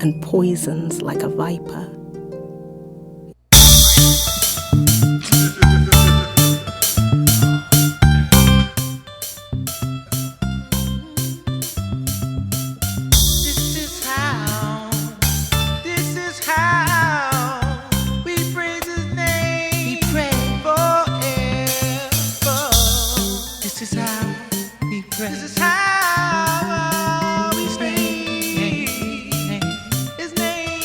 and poisons like a viper. His name.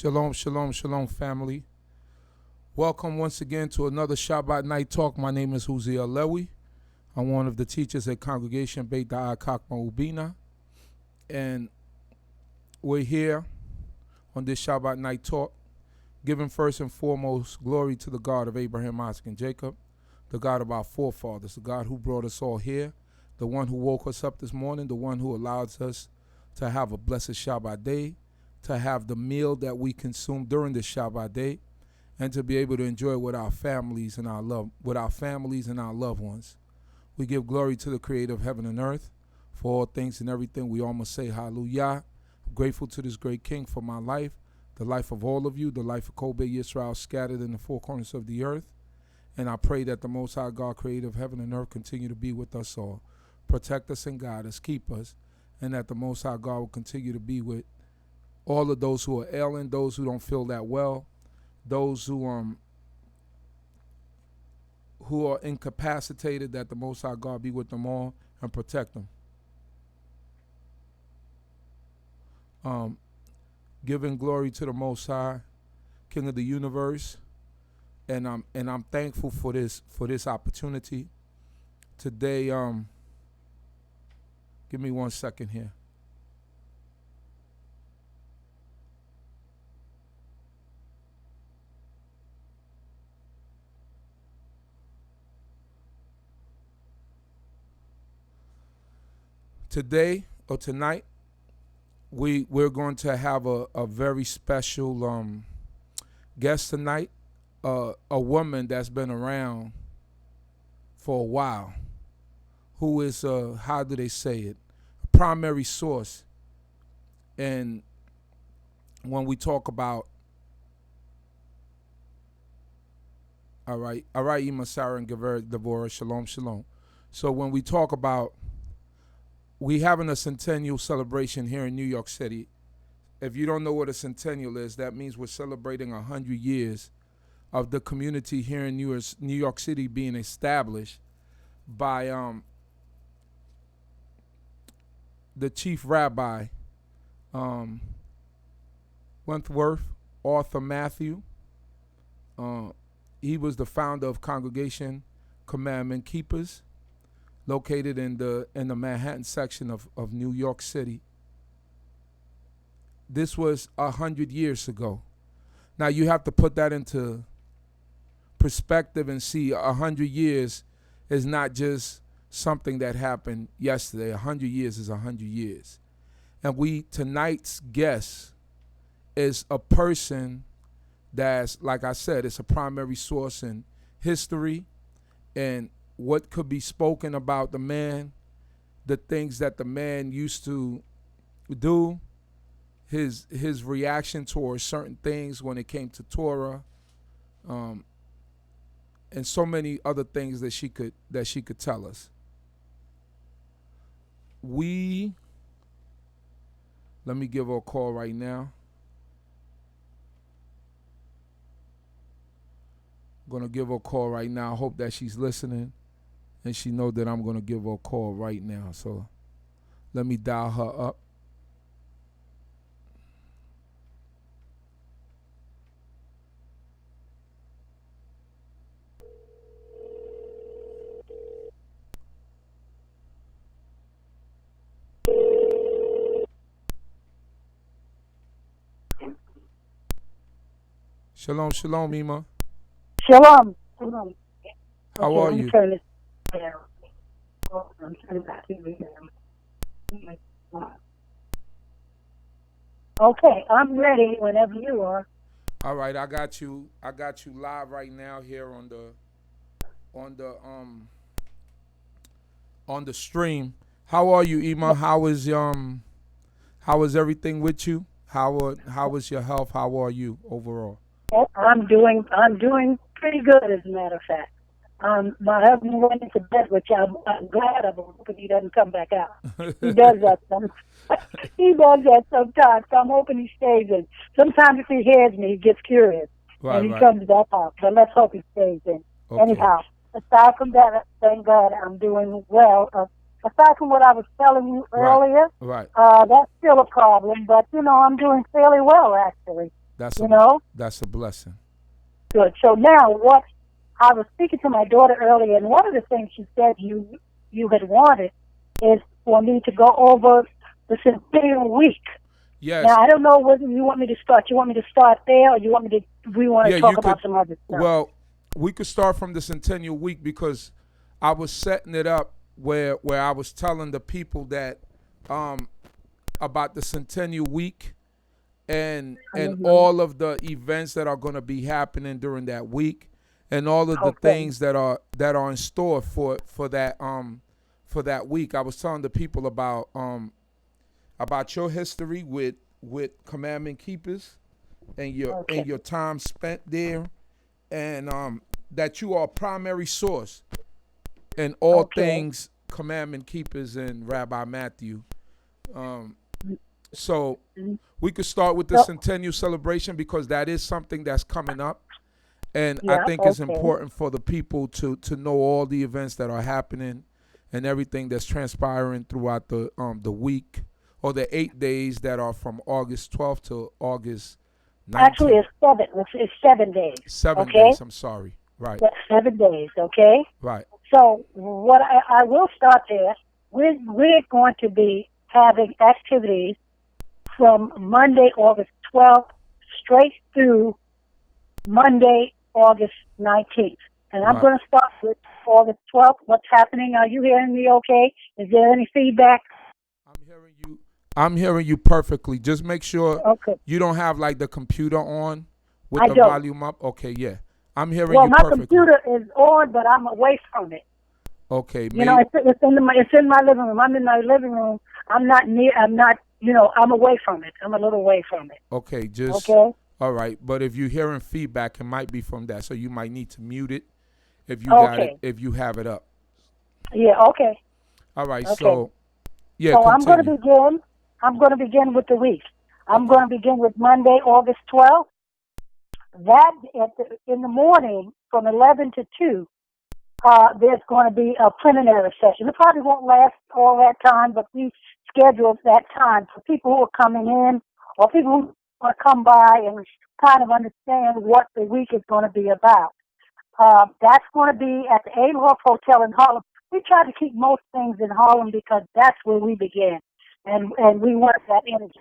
Shalom, shalom, shalom, family. Welcome once again to another Shabbat Night Talk. My name is Yehudah Lewy. I'm one of the teachers at Congregation BINAH CHOKMAH. And we're here on this Shabbat Night Talk, giving first and foremost glory to the God of Abraham, Isaac, and Jacob, the God of our forefathers, the God who brought us all here, the one who woke us up this morning, the one who allows us to have a blessed Shabbat day, to have the meal that we consume during the Shabbat day, and to be able to enjoy with our families and our loved ones. We give glory to the Creator of heaven and earth for all things and everything. We all must say hallelujah. I'm grateful to this great King for my life, the life of all of you, the life of Yisrael scattered in the four corners of the earth. And I pray that the Most High God, Creator of heaven and earth, continue to be with us all, protect us and guide us, keep us, and that the Most High God will continue to be with all of those who are ailing, those who don't feel that well, those who are incapacitated, that the Most High God be with them all and protect them. Giving glory to the Most High, King of the universe, and I'm thankful for this opportunity today. Give me 1 second here. Today or tonight, we're going to have a very special guest tonight, a woman that's been around for a while, who is, how do they say it, a primary source. And when we talk about, all right, Emah, Sarah, and Devorah, shalom, shalom. So when we talk about, we having a Centennial celebration here in New York City. If you don't know what a Centennial is, that means we're celebrating 100 years of the community here in New York City being established by the chief rabbi, Wentworth Arthur Matthew. He was the founder of Congregation Commandment Keepers, located in the Manhattan section of New York City. This was 100 years ago. Now you have to put that into perspective and see 100 years is not just something that happened yesterday. 100 years is 100 years. And tonight's guest is a person that's, like I said, it's a primary source in history and what could be spoken about the man, the things that the man used to do, his reaction towards certain things when it came to Torah, and so many other things that she could tell us. Let me give her a call right now. I'm going to give her a call right now. I hope that she's listening. And she know that I'm going to give her a call right now. So let me dial her up. Shalom, shalom, Emah. Shalom. Shalom. How are you? Okay, I'm ready whenever you are. All right, I got you live right now here on the stream. How are you, Emah? How is everything with you? How is your health? How are you overall? I'm doing pretty good, as a matter of fact. My husband went into bed, which I'm glad of, because he doesn't come back out. He does that sometimes. So I'm hoping he stays in. Sometimes if he hears me, he gets curious, and he comes back out. But let's hope he stays in. Okay. Anyhow, aside from that, thank God I'm doing well. Aside from what I was telling you earlier, that's still a problem. But I'm doing fairly well, actually. That's a blessing. Good. So now what I was speaking to my daughter earlier, and one of the things she said you had wanted is for me to go over the Centennial week. Yes. Now, I don't know whether you want me to start. You want me to start there, or we want to talk about some other stuff? Well, we could start from the Centennial week because I was setting it up where I was telling the people that about the Centennial week and all of the events that are going to be happening during that week, and all of the things that are in store for that week. I was telling the people about your history with commandment keepers and your time spent there, and that you are a primary source in all things commandment keepers and Rabbi Matthew. So we could start with the Centennial celebration because that is something that's coming up. And I think it's important for the people to know all the events that are happening and everything that's transpiring throughout the week or the 8 days that are from August 12th to August 19th. Actually, it's 7 days. 7 days, I'm sorry. Right. 7 days, okay? Right. So what I will start there. We're going to be having activities from Monday, August 12th, straight through Monday, August 19th. And I'm going to start with August 12th. What's happening? Are you hearing me okay? Is there any feedback? I'm hearing you perfectly. Just make sure you don't have like the computer on with the volume up. Okay, yeah. I'm hearing you perfectly. Well, my computer is on, but I'm away from it. Okay. You know, it's in my living room. I'm in my living room. I'm not, I'm away from it. I'm a little away from it. Okay, all right. But if you're hearing feedback, it might be from that. So you might need to mute it if you got it, if you have it up. Yeah, okay. All right, okay. So I'm going to begin with the week. I'm going to begin with Monday, August 12th. That in the morning from 11 to 2, there's going to be a preliminary session. It probably won't last all that time, but we scheduled that time for people who are coming in or people who want to come by and kind of understand what the week is going to be about. That's going to be at the Adolph Hotel in Harlem. We try to keep most things in Harlem because that's where we began, and we want that energy.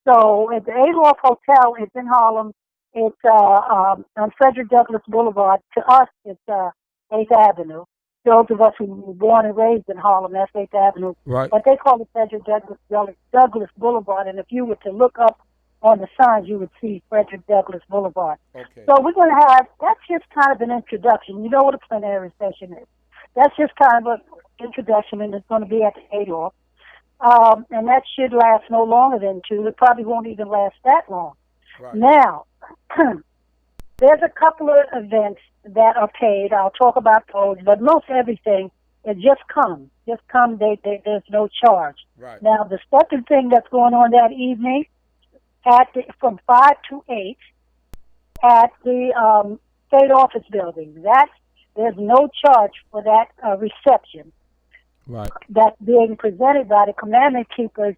So at the Adolph Hotel, it's in Harlem. It's on Frederick Douglass Boulevard. To us, it's 8th Avenue. Those of us who were born and raised in Harlem, that's 8th Avenue. Right. But they call it Frederick Douglass Boulevard, and if you were to look up on the signs, you would see Frederick Douglass Boulevard. Okay. So we're going to have, that's just kind of an introduction. You know what a plenary session is. That's just kind of an introduction, and it's going to be at the Adolph. And that should last no longer than 2. It probably won't even last that long. Right. Now, there's a couple of events that are paid. I'll talk about those, but most everything is just come. Just come, there's no charge. Right. Now, the second thing that's going on that evening, from 5 to 8, at the State Office Building, there's no charge for that reception. Right. That's being presented by the Commandment Keepers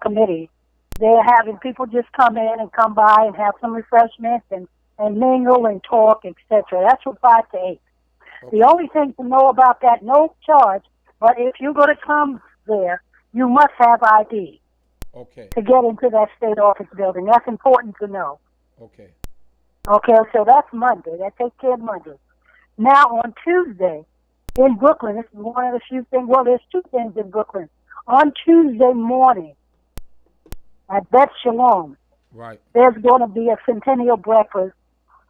Committee. They're having people just come in and come by and have some refreshments and mingle and talk, etc. That's from 5 to 8. Okay. The only thing to know about that, no charge, but if you're going to come there, you must have ID. Okay. To get into that State Office Building. That's important to know. Okay. Okay, so that's Monday. That takes care of Monday. Now, on Tuesday, in Brooklyn, this is one of the few things, well, there's 2 things in Brooklyn. On Tuesday morning, at Beth Shalom, right, there's going to be a Centennial breakfast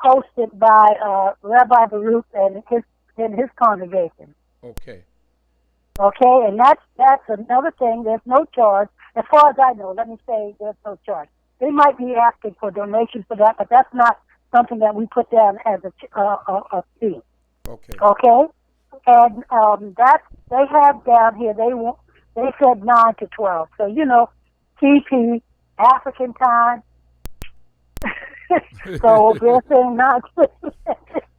hosted by Rabbi Baruch and his congregation. Okay. Okay, and that's another thing. There's no charge. As far as I know, let me say there's no charge. They might be asking for donations for that, but that's not something that we put down as a fee. Okay. Okay? And that they have down here, they said 9 to 12. So, TP, African time. So they're saying 9 to 12.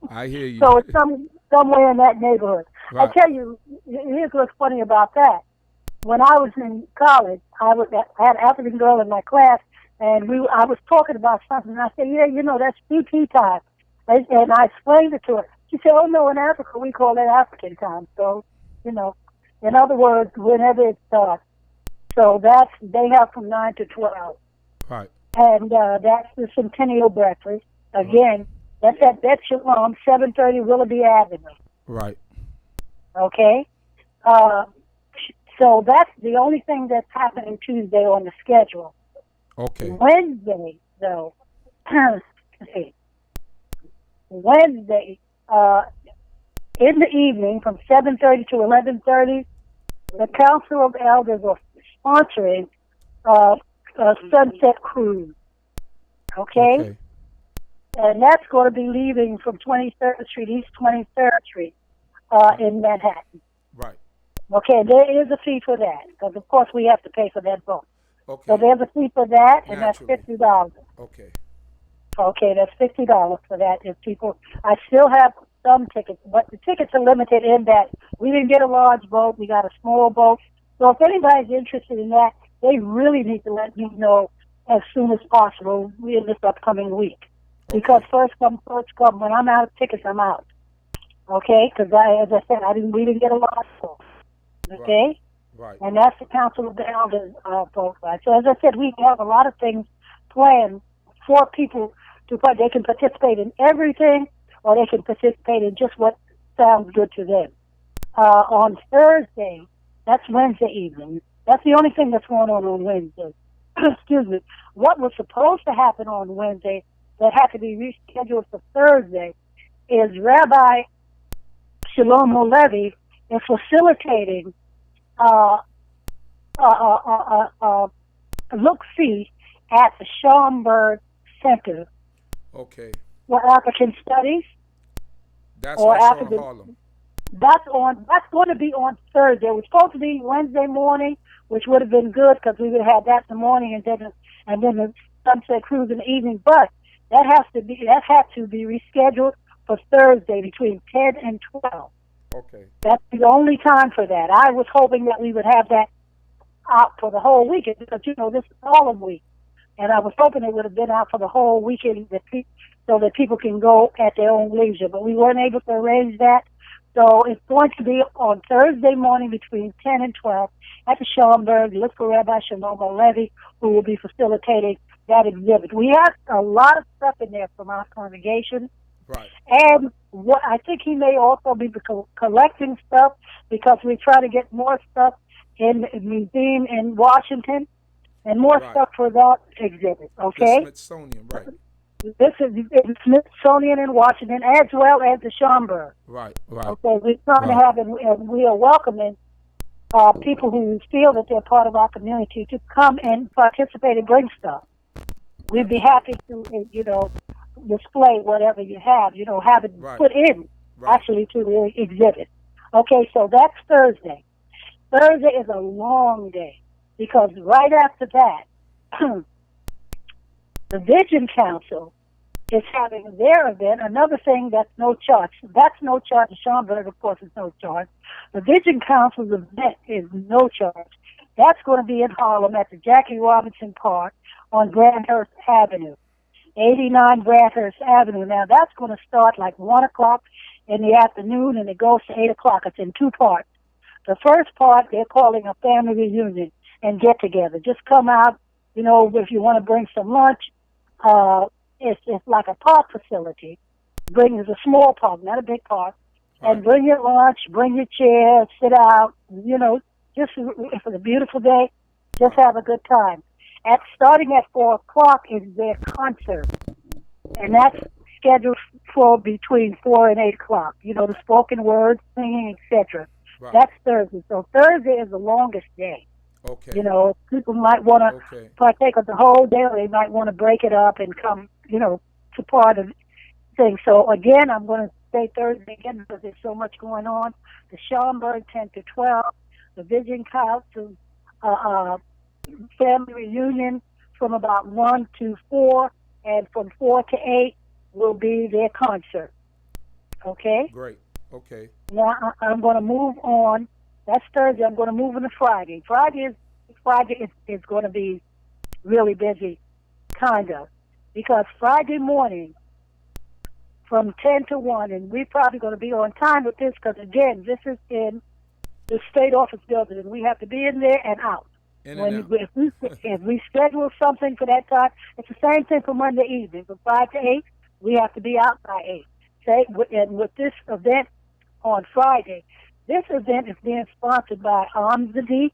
I hear you. So it's somewhere in that neighborhood. Right. I tell you, here's what's funny about that. When I was in college, I had an African girl in my class. And I was talking about something, and I said, yeah, that's CT time. And I explained it to her. She said, oh, no, in Africa, we call that African time. So, in other words, whenever it starts. So they have from 9 to 12. Right. And that's the Centennial breakfast. Again, that's at Bet Shalom, 730 Willoughby Avenue. Right. Okay? So that's the only thing that's happening Tuesday on the schedule. Okay. Wednesday, though, Wednesday, in the evening from 7:30 to 11:30, the Council of Elders are sponsoring a sunset cruise. Okay? And that's going to be leaving from 23rd Street, East 23rd Street, in Manhattan. Right. Okay, there is a fee for that, because of course we have to pay for that boat. Okay. So there's a fee for that, and Naturally. that's $50. Okay. Okay, that's $50 for that. If people, I still have some tickets, but the tickets are limited in that we didn't get a large boat, we got a small boat. So if anybody's interested in that, they really need to let me know as soon as possible in this upcoming week. Okay. Because first come, first come. When I'm out of tickets, I'm out. Okay, because as I said, we didn't get a large boat. Okay. Right. And that's the Council of the Elders boat ride. So as I said, we have a lot of things planned for people to put. They can participate in everything, or they can participate in just what sounds good to them. On Thursday, that's Wednesday evening. That's the only thing that's going on Wednesday. Excuse me. What was supposed to happen on Wednesday that had to be rescheduled for Thursday is Rabbi Shalom Levy is facilitating look-see at the Schaumburg Center Okay. for African Studies. That's or also African. in Harlem. That's going to be on Thursday. It was supposed to be Wednesday morning, which would have been good because we would have had that in the morning and then the sunset cruise in the evening. But that had to be rescheduled for Thursday between 10 and 12. Okay. That's the only time for that. I was hoping that we would have that out for the whole weekend because, this is Harlem week. And I was hoping it would have been out for the whole weekend so that people can go at their own leisure. But we weren't able to arrange that. So it's going to be on Thursday morning between 10 and 12 at the Schaumburg. Look for Rabbi Shalom Levy, who will be facilitating that exhibit. We have a lot of stuff in there from our congregation. Right. And what I think he may also be collecting stuff because we try to get more stuff in the museum in Washington and more stuff for that exhibit. Okay. The Smithsonian, right. This is the Smithsonian in Washington as well as the Schaumburg. Right. Right. Okay. We're trying to have, and we are welcoming people who feel that they're part of our community to come and participate and bring stuff. We'd be happy to, display whatever you have, have it put in actually to the exhibit. Okay, so that's Thursday. Thursday is a long day because right after that, the Vision Council is having their event. Another thing that's no charge. That's no charge. The Schaumburg, of course, is no charge. The Vision Council's event is no charge. That's going to be in Harlem at the Jackie Robinson Park on Grandhurst Avenue. 89 Grandhurst Avenue. Now, that's going to start like 1 o'clock in the afternoon, and it goes to 8 o'clock. It's in 2 parts. The first part, they're calling a family reunion and get-together. Just come out, if you want to bring some lunch. It's like a park facility. Bring a small park, not a big park. And bring your lunch, bring your chair, sit out, just if it's a beautiful day, just have a good time. Starting at 4 o'clock is their concert, and that's scheduled for between 4 and 8 o'clock. The spoken word, singing, etc. Right. That's Thursday. So Thursday is the longest day. Okay. People might want to partake of the whole day, or they might want to break it up and come, to part of things. So again, I'm going to say Thursday again because there's so much going on. The Schaumburg 10 to 12, the Vision Council, family reunion from about 1 to 4, and from 4 to 8 will be their concert. Okay? Great. Okay. Now, I'm going to move on. That's Thursday. I'm going to move into Friday. Friday is going to be really busy kind of, because Friday morning from 10 to 1, and we're probably going to be on time with this because, again, this is in the state office building, and we have to be in there and out. If we schedule something for that time, it's the same thing for Monday evening. From 5 to 8, we have to be out by 8. And with this event on Friday, this event is being sponsored by Amzadik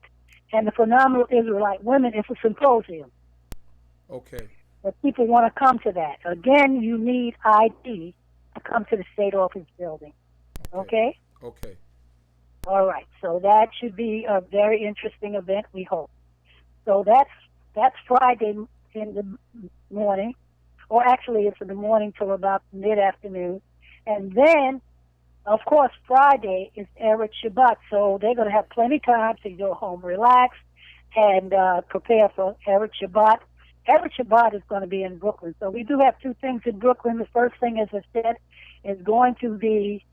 and the Phenomenal Israelite Women. It's a symposium. Okay. If people want to come to that. Again, you need ID to come to the state office building. Okay? Okay. All right. So that should be a very interesting event, we hope. So that's Friday in the morning, or actually it's in the morning till about mid-afternoon. And then, of course, Friday is Erev Shabbat, so they're going to have plenty of time to go home, relax, and prepare for Erev Shabbat. Erev Shabbat is going to be in Brooklyn. So we do have two things in Brooklyn. The first thing, as I said, is going to be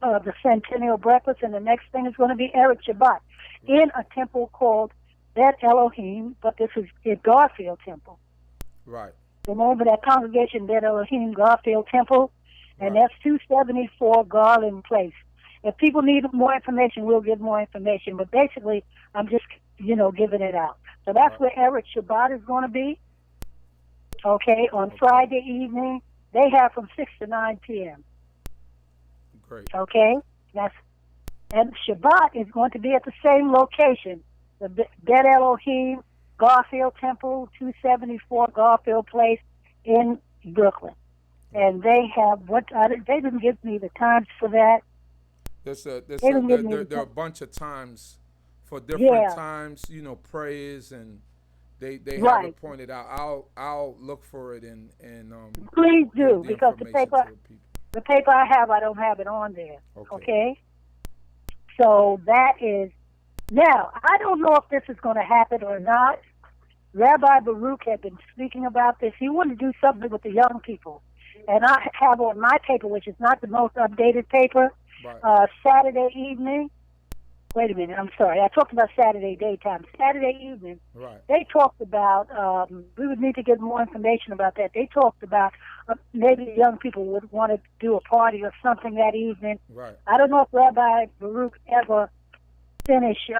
the Centennial breakfast, and the next thing is going to be Erev Shabbat in a temple called Bet Elohim, but this is a Garfield temple. Right. Remember that congregation, Bet Elohim Garfield Temple, and that's 274 Garland Place. If people need more information, we'll give more information, but basically, I'm just, giving it out. So that's where Erev Shabbat is going to be. Okay, on Friday evening, they have from 6 to 9 p.m. Great. Okay, and Shabbat is going to be at the same location, the Bet Elohim Garfield Temple, 274 Garfield Place in Brooklyn. And they have they didn't give me the times for that. There are a bunch of times for different times, prayers, and they have it pointed out. I'll look for it and please do, because the paper I have, I don't have it on there. Okay? So that is, now, I don't know if this is going to happen or not. Rabbi Baruch had been speaking about this. He wanted to do something with the young people. And I have on my paper, which is not the most updated paper, Saturday evening. Wait a minute, I'm sorry. I talked about Saturday daytime. Saturday evening, they talked about, we would need to get more information about that. They talked about maybe young people would want to do a party or something that evening. Right. I don't know if Rabbi Baruch ever finished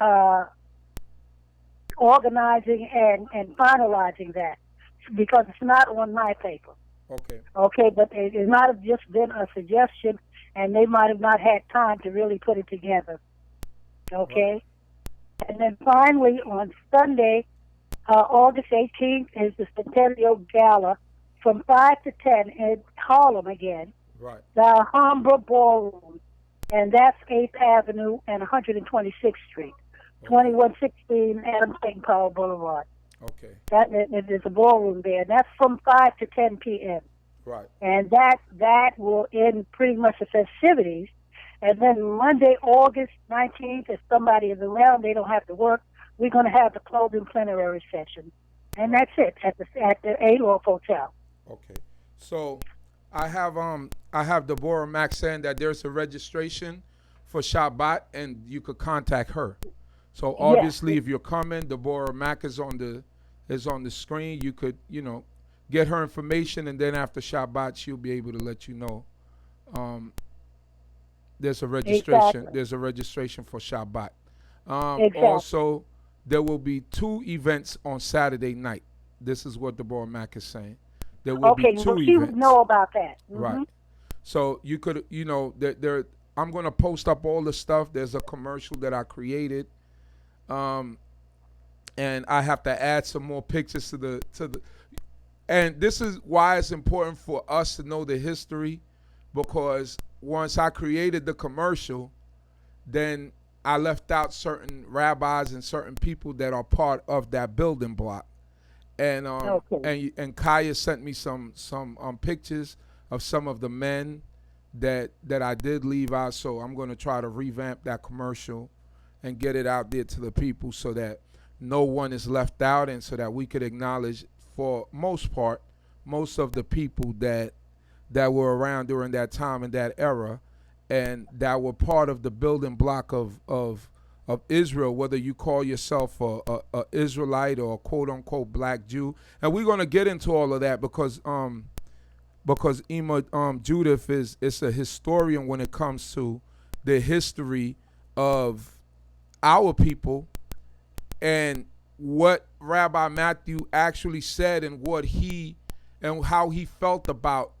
organizing and finalizing that, because it's not on my paper. Okay, but it might have just been a suggestion, and they might have not had time to really put it together. Okay? And then finally, on Sunday, August 18th, is the Centennial Gala from 5 to 10 in Harlem again. Right. The Alhambra Ballroom, and that's 8th Avenue and 126th Street, 2116 Adam Clayton Powell Boulevard. Okay. There's a ballroom there, and that's from 5 to 10 p.m. Right. And that will end pretty much the festivities. And then Monday, August 19th, if somebody is around, they don't have to work, we're going to have the clothing plenary session. And that's it, at the Adolph Hotel. Okay. So I have Deborah Mack saying that there's a registration for Shabbat, and you could contact her. So obviously, if you're coming, Deborah Mack is on the screen. You could, get her information, and then after Shabbat, she'll be able to let you know. There's a registration. Exactly. There's a registration for Shabbat. Exactly. Also, there will be 2 events on Saturday night. This is what Deborah Mack is saying. There will be 2 events. She would know about that. Mm-hmm. Right. So you could, there. I'm going to post up all the stuff. There's a commercial that I created. And I have to add some more pictures to the and this is why it's important for us to know the history, because once I created the commercial, then I left out certain rabbis and certain people that are part of that building block. And and Kaya sent me some pictures of some of the men that I did leave out, so I'm going to try to revamp that commercial and get it out there to the people so that no one is left out, and so that we could acknowledge, for most part, most of the people that were around during that time and that era, and that were part of the building block of of Israel, whether you call yourself a Israelite or a quote unquote black Jew. And we're gonna get into all of that because Emah, Judith is a historian when it comes to the history of our people and what Rabbi Matthew actually said and how he felt about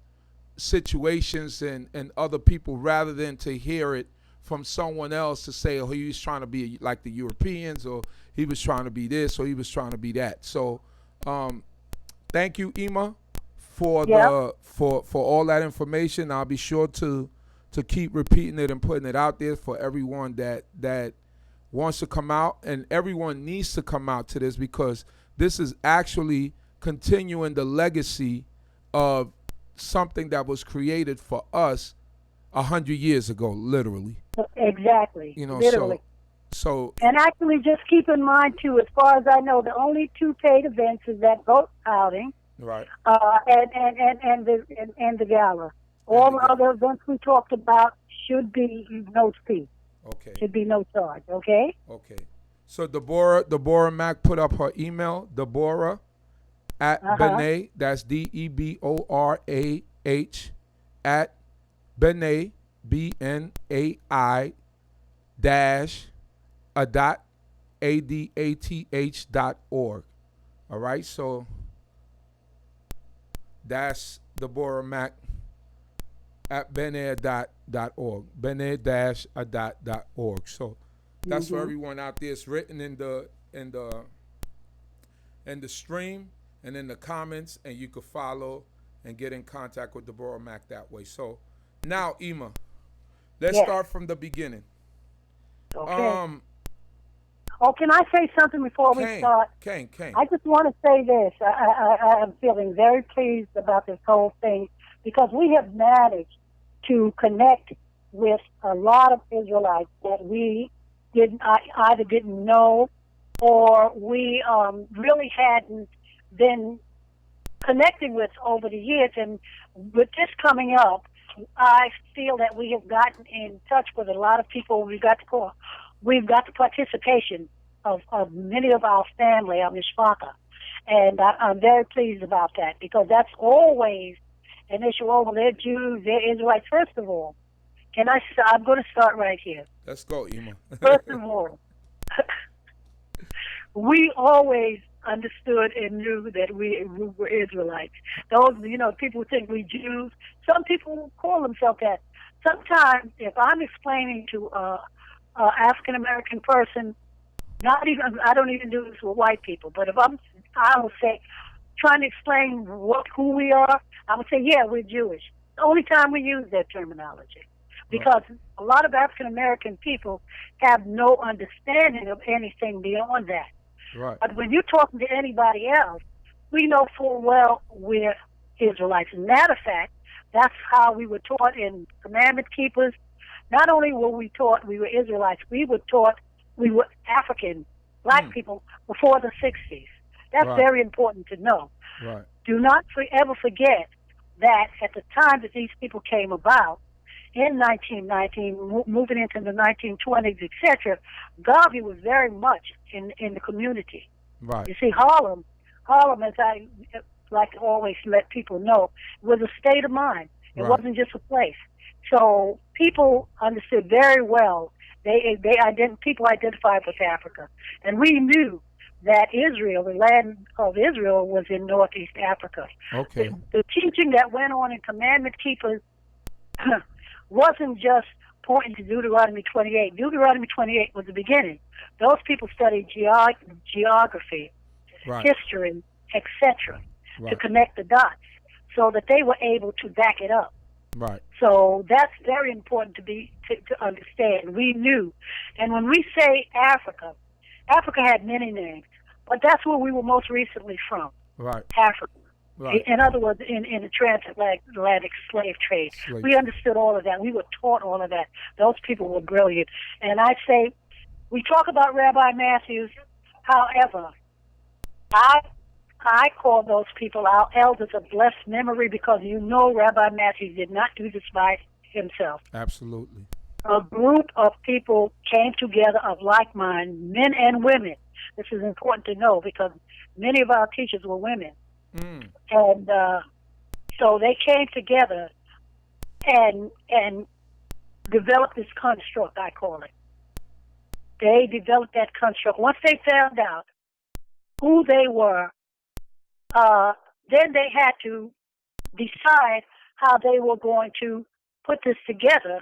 situations and other people, rather than to hear it from someone else to say, oh, he was trying to be like the Europeans, or he was trying to be this, or he was trying to be that. So thank you, Emah, for all that information. I'll be sure to keep repeating it and putting it out there for everyone that wants to come out, and everyone needs to come out to this, because this is actually continuing the legacy of something that was created for us 100 years ago, literally. Exactly. Literally. So and actually, just keep in mind too, as far as I know, the only two paid events is that boat outing, right, and the gala. All the other events we talked about should be no fee. Okay. Should be no charge. Okay. Okay. So Deborah Mack put up her email, Deborah at BINAH, that's DEBORAH at BINAH, BNAI -ADATH.org. All right, so that's Deborah Mack at BINAH.org, BINAH-ADAT.org. So that's for everyone out there. It's written in the stream and in the comments, and you can follow and get in contact with Deborah Mack that way. So now, Emah, let's start from the beginning. Okay. Can I say something before we start? I just want to say this. I am feeling very pleased about this whole thing, because we have managed to connect with a lot of Israelites that we either didn't know, or we really hadn't been connecting with over the years. And with this coming up, I feel that we have gotten in touch with a lot of people. We've got the participation of many of our family, our mishpacha, and I'm very pleased about that, because that's always an issue. Over they're Jews, they're Israelites. First of all, I'm going to start right here. Let's go, Emah. First of all, we always understood and knew that we were Israelites. Those, people think we Jews. Some people call themselves that. Sometimes, if I'm explaining to an African American person, I don't even do this with white people, but if I will say, trying to explain who we are, I would say, yeah, we're Jewish. The only time we use that terminology, because a lot of African American people have no understanding of anything beyond that. Right. But when you're talking to anybody else, we know full well we're Israelites. As a matter of fact, that's how we were taught in Commandment Keepers. Not only were we taught we were Israelites, we were taught we were African, black people, before the 60s. That's very important to know. Right. Do not ever forget that at the time that these people came about, in 1919, moving into the 1920s, etc., Garvey was very much in the community. Right. You see, Harlem, as I like to always let people know, was a state of mind. It wasn't just a place. So people understood very well. People identified with Africa, and we knew that Israel, the land of Israel, was in Northeast Africa. Okay. The teaching that went on in Commandment Keepers wasn't just pointing to Deuteronomy 28. Deuteronomy 28 was the beginning. Those people studied geography, history, etc., to connect the dots, so that they were able to back it up. Right. So that's very important to understand. We knew. And when we say Africa had many names, but that's where we were most recently from. Right. Africa. Right. In other words, in the transatlantic slave trade. We understood all of that. We were taught all of that. Those people were brilliant. And I say, we talk about Rabbi Matthews. However, I call those people our elders of blessed memory, because Rabbi Matthews did not do this by himself. Absolutely. a group of people came together of like mind, men and women. This is important to know because many of our teachers were women. And so they came together and developed this construct, I call it. They developed that construct. Once they found out who they were, then they had to decide how they were going to put this together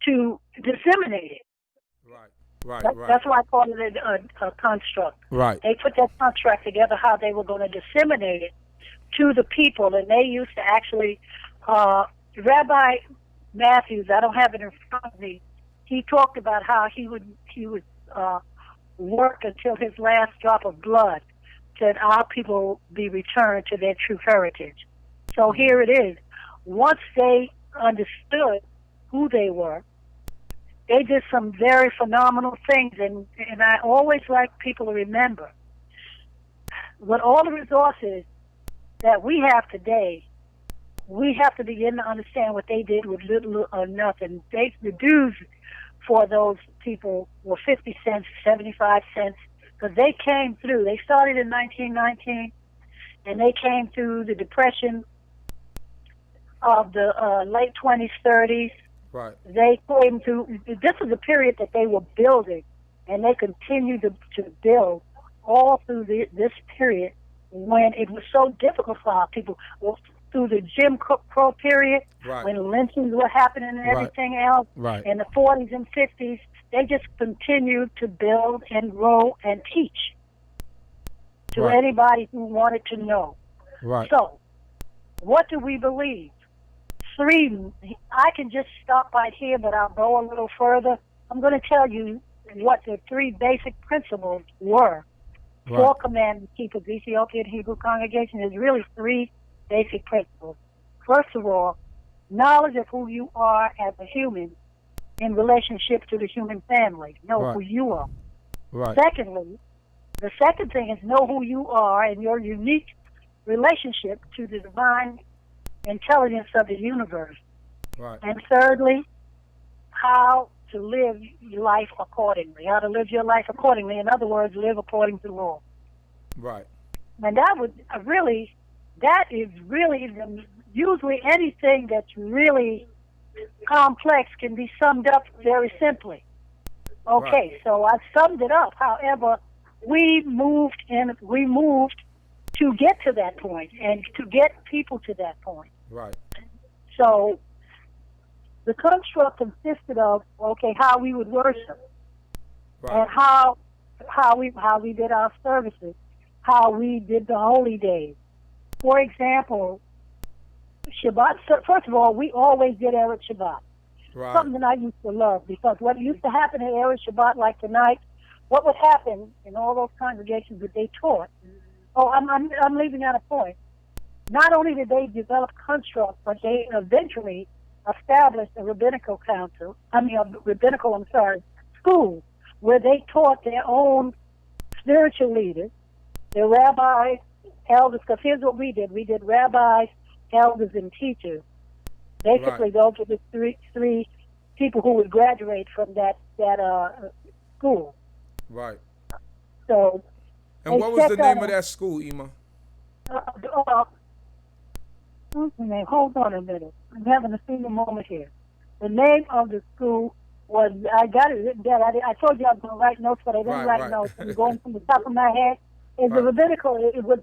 to disseminate it. Right. That's why I call it a construct. Right. They put that construct together, how they were going to disseminate it to the people, and they used to actually, Rabbi Matthews, I don't have it in front of me, he talked about how he would work until his last drop of blood that our people be returned to their true heritage. So here it is. Once they understood who they were, they did some very phenomenal things, and I always like people to remember, with all the resources that we have today, we have to begin to understand what they did with little or nothing. The dues for those people were 50 cents, 75 cents, because they came through. They started in 1919, and they came through the Depression of the late 20s, 30s. Right. They came through. This is a period that they were building, and they continued to build all through this period when it was so difficult for our people. Well, through the Jim Crow period, right, when lynchings were happening and everything else, right, in the 40s and 50s, they just continued to build and grow and teach to right, anybody who wanted to know. Right. So, what do we believe? Three, I can just stop right here, but I'll go a little further. I'm going to tell you what the three basic principles were for command to keep of the Ethiopian Hebrew congregation. There's really three basic principles. First of all, knowledge of who you are as a human in relationship to the human family. Know who you are. Right. Secondly, the second thing is know who you are and your unique relationship to the divine intelligence of the universe. Right. And thirdly, how to live your life accordingly. How to live your life accordingly. In other words, live according to law. Right. And that is really usually anything that's really complex can be summed up very simply. Okay, right. So I summed it up. However, we moved to get to that point and to get people to that point. Right. So the construct consisted of how we would worship, right, and how we did our services, how we did the holy days. For example, Shabbat. First of all, we always did Erev Shabbat. Right. Something that I used to love, because what used to happen at Erev Shabbat, like tonight, what would happen in all those congregations that they taught. Oh, I'm leaving out a point. Not only did they develop constructs, but they eventually established a school where they taught their own spiritual leaders, their rabbis, elders. Because here's what we did: we did rabbis, elders, and teachers. Basically, those are the three people who would graduate from that school. Right. So. And what was the name of that school, Emah? Hold on a minute. I'm having a single moment here. The name of the school was, I got it written down. I told you I was going to write notes, but I didn't write notes. I'm going from the top of my head. It's the rabbinical. It was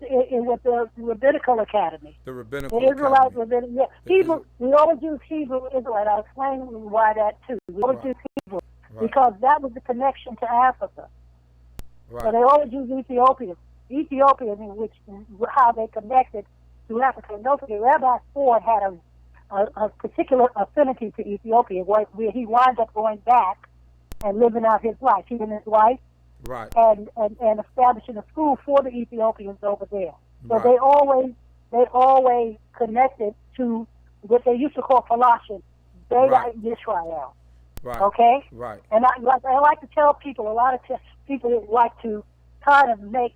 the rabbinical academy. The rabbinical academy. The Israelite rabbinical. Yeah. Hebrew. We always use Hebrew Israelite. I'll explain why that too. We always use Hebrew because that was the connection to Africa. Right. So they always use Ethiopian, which how they connected to Africa. And don't forget, Rabbi Ford had a particular affinity to Ethiopia, where he wound up going back and living out his life. He and his wife, right, and establishing a school for the Ethiopians over there. So they always connected to what they used to call Colossians, Yisrael. Right. Okay. Right. And I like to tell people, a lot of people like to kind of make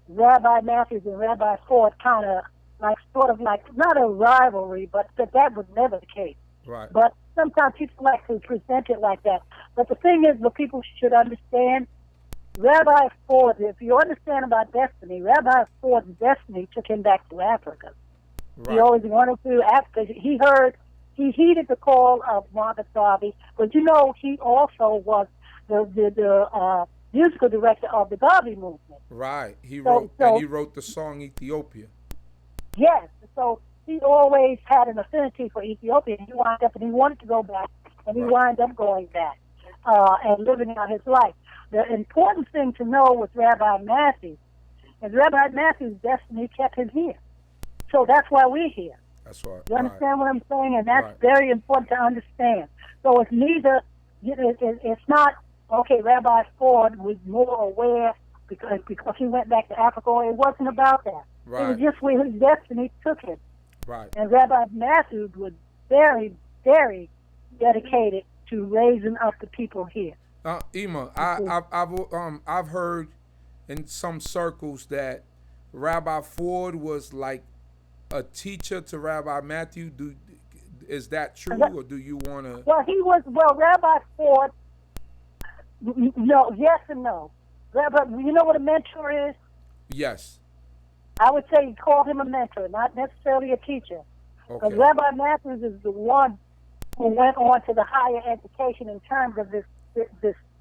Rabbi Matthews and Rabbi Ford kind of like, sort of like, not a rivalry, but that was never the case. Right. But sometimes people like to present it like that. But the thing is, what people should understand, Rabbi Ford, if you understand about destiny, Rabbi Ford's destiny took him back to Africa. Right. He always wanted to Africa. He heeded the call of Margaret Garvey, but you know, he also was the musical director of the Garvey movement. Right. He wrote the song Ethiopia. Yes. So he always had an affinity for Ethiopia, and he wanted to go back, and he wound up going back and living out his life. The important thing to know with Rabbi Matthews is Rabbi Matthews' destiny kept him here. So that's why we're here. That's right. You understand what I'm saying? And that's very important to understand. So it's neither, it's not, okay, Rabbi Ford was more aware because he went back to Africa. It wasn't about that. Right. It was just where his destiny took him. Right. And Rabbi Matthews was very, very dedicated to raising up the people here. Emah, I've heard in some circles that Rabbi Ford was like a teacher to Rabbi Matthew. Is that true, or do you want to? Well, Rabbi Ford. No, yes and no. Rabbi, you know what a mentor is? Yes. I would say he called him a mentor, not necessarily a teacher. Because Rabbi Matthews is the one who went on to the higher education in terms of this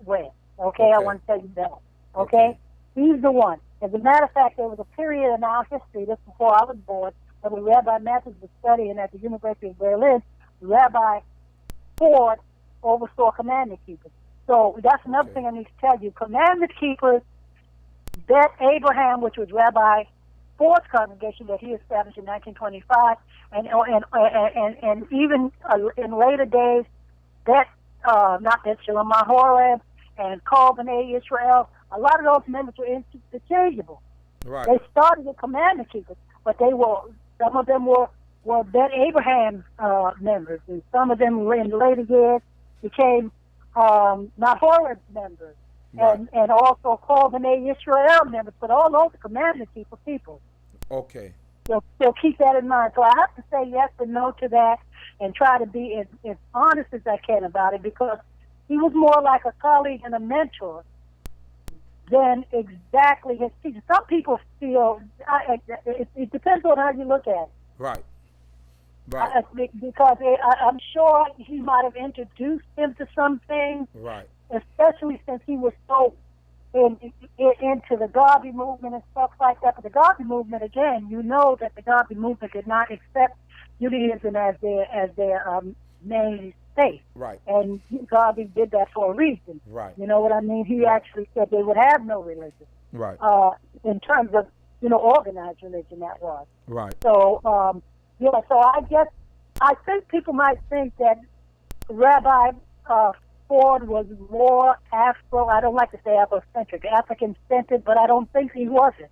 way. Okay, I want to tell you that. Okay? He's the one. As a matter of fact, there was a period in our history, just before I was born, when Rabbi Matthews was studying at the University of Berlin, Rabbi Ford oversaw commandment keepers. So that's another thing I need to tell you. Commandment keepers, Bet Abraham, which was Rabbi Ford's congregation that he established in 1925, and even in later days, not Bet Shalom and Call B'nai Yisrael, a lot of those members were interchangeable. Right. They started as commandment keepers, but some of them were Bet Abraham members, and some of them in later years became Nahora's members, and also Call B'nai Yisrael members, but all those are commandment keeper people. Okay. So keep that in mind. So I have to say yes and no to that, and try to be as honest as I can about it, because he was more like a colleague and a mentor than exactly his teacher. Some people feel it depends on how you look at it. Right. Because I'm sure he might have introduced him to some things. Right. Especially since he was so into the Garvey movement and stuff like that. But the Garvey movement, again, you know that the Garvey movement did not accept Judaism as their main faith. Right. And Garvey did that for a reason. Right. You know what I mean? He actually said they would have no religion. Right. In terms of, organized religion, that was. Right. So, so I think people might think that Rabbi Ford was more Afro. I don't like to say Afrocentric, African-centered, but I don't think he wasn't.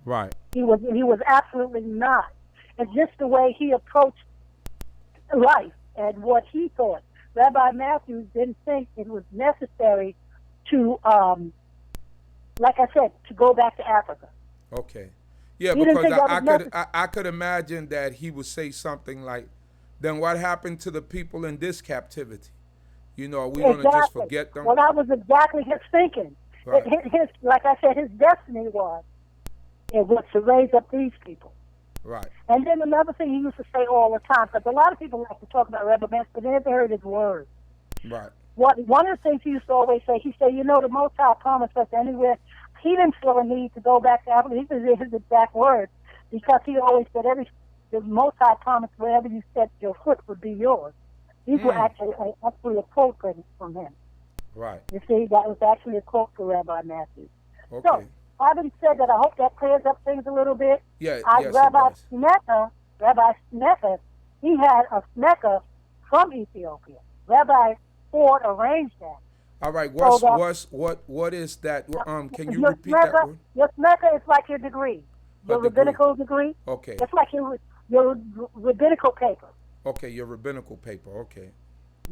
Right. He was absolutely not. It's just the way he approached life and what he thought. Rabbi Matthews didn't think it was necessary to, like I said, to go back to Africa. Okay. Yeah, because I could imagine that he would say something like, then what happened to the people in this captivity? Are we going to just forget them? Well, that was exactly his thinking. Right. Like I said, his destiny was to raise up these people. Right. And then another thing he used to say all the time, because a lot of people like to talk about Rebbe Matthews, but they never heard his words. Right. One of the things he used to always say, he said, the Most High promised us anywhere. He didn't feel a need to go back to Africa. These are his exact words, because he always said, the Most High promised wherever you set your foot would be yours. These were actually a quote from him. Right. You see, that was actually a quote for Rabbi Matthews. Okay. So, having said that, I hope that clears up things a little bit. Yeah, yes, Rabbi Snecker, he had a Snecker from Ethiopia. Rabbi Ford arranged that. All right, what is that? Can you repeat that word? Your Snecker is like your degree, your rabbinical degree. Okay. It's like your rabbinical paper. Okay, your rabbinical paper. Okay.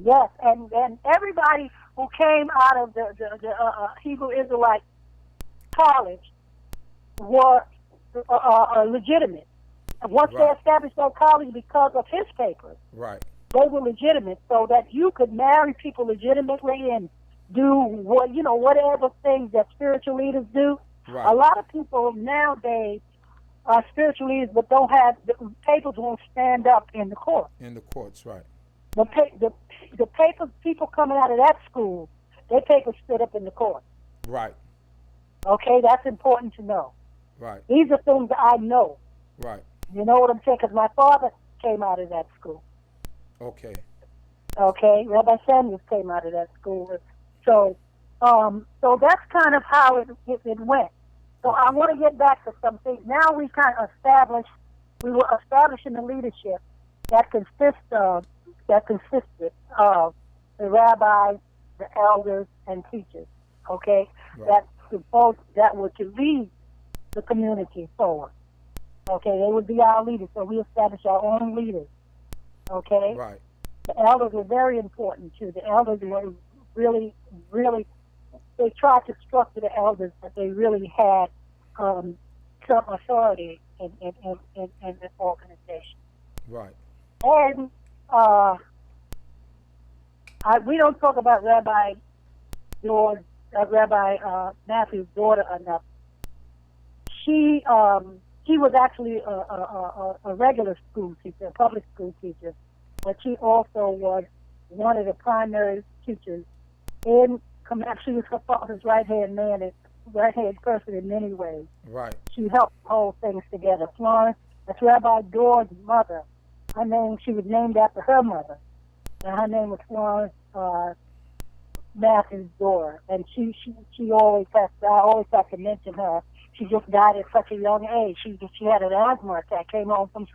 Yes, and everybody who came out of the Hebrew Israelite college were legitimate. And once they established their college because of his papers. Right. they were legitimate, so that you could marry people legitimately and do whatever things that spiritual leaders do. Right. A lot of people nowadays are spiritual leaders, but don't have the papers won't stand up in the court. In the courts, right. The papers, people coming out of that school, their papers stood up in the court. Right. Okay, that's important to know. Right. These are things I know. Right. You know what I'm saying? Because my father came out of that school. Okay. Okay, Rabbi Samuels came out of that school. So that's kind of how it went. So I want to get back to some things. Now we were establishing the leadership that consisted of the rabbis, the elders, and teachers. Okay, right. that were to lead the community forward. Okay, they would be our leaders. So we established our own leaders. Okay, right. The elders were very important too. The elders were really, really. They tried to structure the elders that they really had some authority in this organization. Right. And we don't talk about Rabbi Matthew's daughter enough. She was actually a regular school teacher, a public school teacher, but she also was one of the primary teachers in CHOKMAH. She was her father's right-hand person in many ways. Right. She helped hold things together. Florence, that's Rabbi Dodd's mother. She was named after her mother. And her name was Florence Matthew's daughter. And she always I always have to mention her. She just died at such a young age. She had an asthma attack, came home from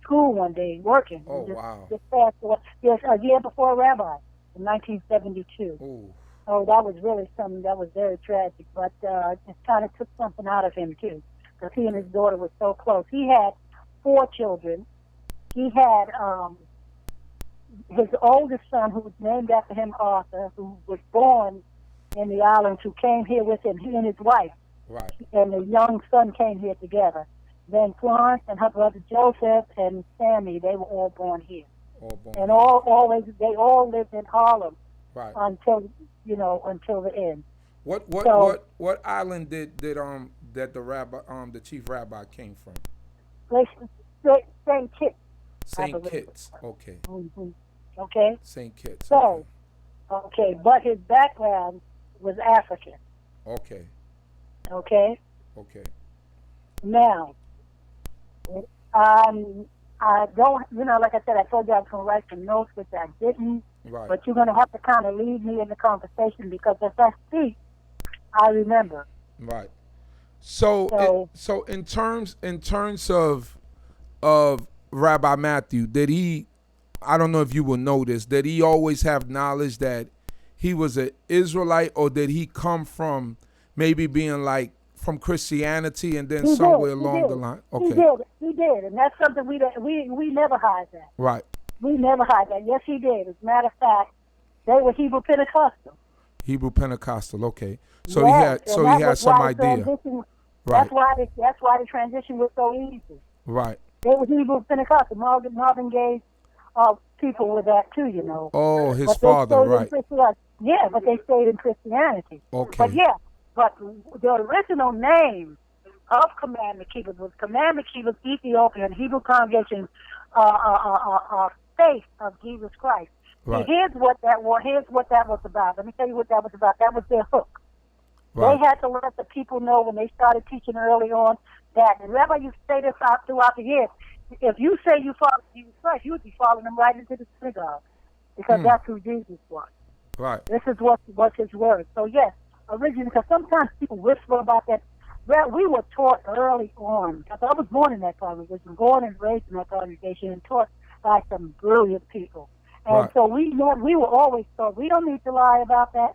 school one day working. Oh, wow. Just passed away. Yes, a year before Rabbi, in 1972. Ooh. Oh, that was really something that was very tragic, but it kind of took something out of him, too, because he and his daughter were so close. He had 4 children. He had his oldest son, who was named after him, Arthur, who was born in the islands, who came here with him, he and his wife. Right. And the young son came here together. Then Florence and her brother Joseph and Sammy, they were all born here. And they all lived in Harlem. Right. Until the end. What island did that the chief rabbi came from? St. Kitts. St. Kitts. Okay. Mm-hmm. Okay. St. Kitts. So, okay, but his background was African. Okay. Okay. Okay. Now, I don't, like I said, I told you I was going to write some notes, which I didn't. Right. But you're going to have to kind of lead me in the conversation, because if I speak, I remember. Right. So in terms of Rabbi Matthew, did he? I don't know if you will notice, did he always have knowledge that he was an Israelite, or did he come from maybe being like from Christianity and then somewhere along the line? Okay. He did, and that's something we never hide that. Right. We never hide that. Yes, he did. As a matter of fact, they were Hebrew Pentecostal. Hebrew Pentecostal. Okay. So he had some idea. Right. That's why the transition was so easy. Right. They were Hebrew Pentecostal. Marvin Gaye's people were that too, Oh, his father, right. Yeah, but they stayed in Christianity. Okay. But the original name of Commandment Keepers was Commandment Keepers Ethiopian Hebrew Congregation Faith of Jesus Christ. Right. Here's what that was about. Let me tell you what that was about. That was their hook. Right. They had to let the people know when they started teaching early on that, and Rabbi used to say this out throughout the years, if you say you follow Jesus Christ, you would be following him right into the synagogue, because that's who Jesus was. Right. This is what's his word. So yes, originally, because sometimes people whisper about that. Well, we were taught early on, because I was born in that congregation, born and raised in that congregation, and taught by some brilliant people. And so we were always taught, we don't need to lie about that.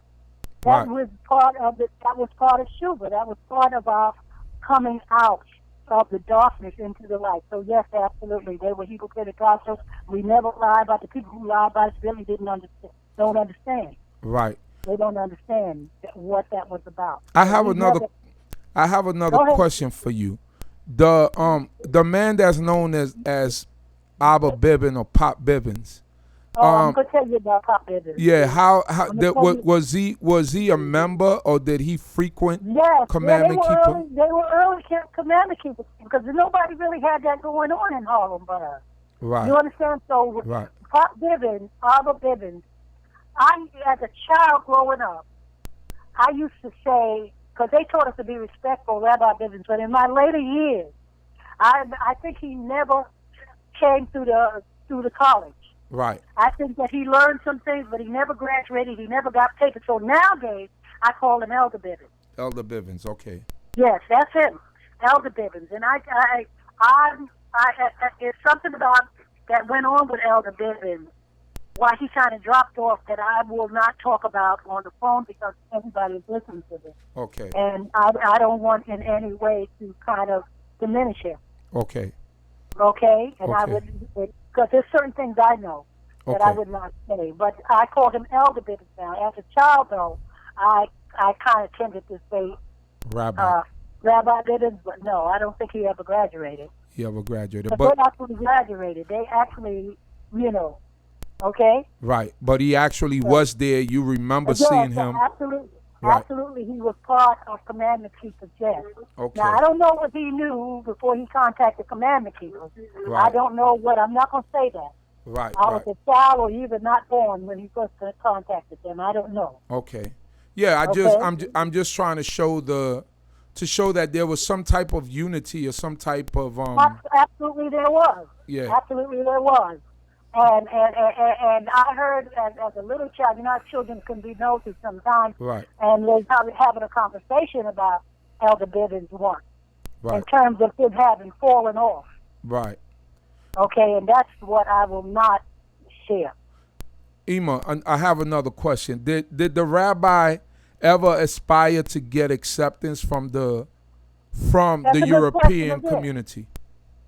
That was part of That was part of Shuvah. That was part of our coming out of the darkness into the light. So yes, absolutely, they were Hebrew Pentecostals. We never lie about the people who lie about it. Really don't understand. Right. They don't understand what that was about. I have another question for you. The man that's known as Abba Bibbin or Pop Bibbins, I'm gonna tell you about Pop Bivens. Yeah, how was he a member, or did he frequent commandment keeper? They were early commandment keepers because nobody really had that going on in Harlem but us. Right. You understand? So Pop Bivens, Albert Bivens, as a child growing up, I used to say, because they taught us to be respectful, Rabbi Bivens, but in my later years, I think he never came through the college. Right. I think that he learned some things, but he never graduated. He never got papers. So nowadays, I call him Elder Bivens. Elder Bivens, okay. Yes, that's him, Elder Bivens. And it's something about that went on with Elder Bivens, why he kind of dropped off, that I will not talk about on the phone because everybody is listening to this. Okay. And I don't want in any way to kind of diminish him. Okay. Okay? And I would, because there's certain things I know that I would not say. But I call him Elder Bivens now. As a child, though, I kind of tended to say Rabbi Bivens, but no, I don't think he ever graduated. He ever graduated. But they actually graduated. They actually, okay? Right. But he actually was there. You remember seeing him. Absolutely. Right. Absolutely, he was part of Commandment Keepers, yes. Okay. Now, I don't know what he knew before he contacted Commandment Keepers. Right. I don't know what, I'm not going to say that. Right. I was a child or even not born when he first contacted them. I don't know. Okay. Yeah, I'm just trying to show that there was some type of unity or some type of Absolutely there was. Yeah. Absolutely there was. And I heard as a little child, children can be nosy sometimes. Right. And they're probably having a conversation about Elder Bivens once. Right. In terms of him having fallen off. Right. Okay, and that's what I will not share. Emah, I have another question. Did the rabbi ever aspire to get acceptance from the European community?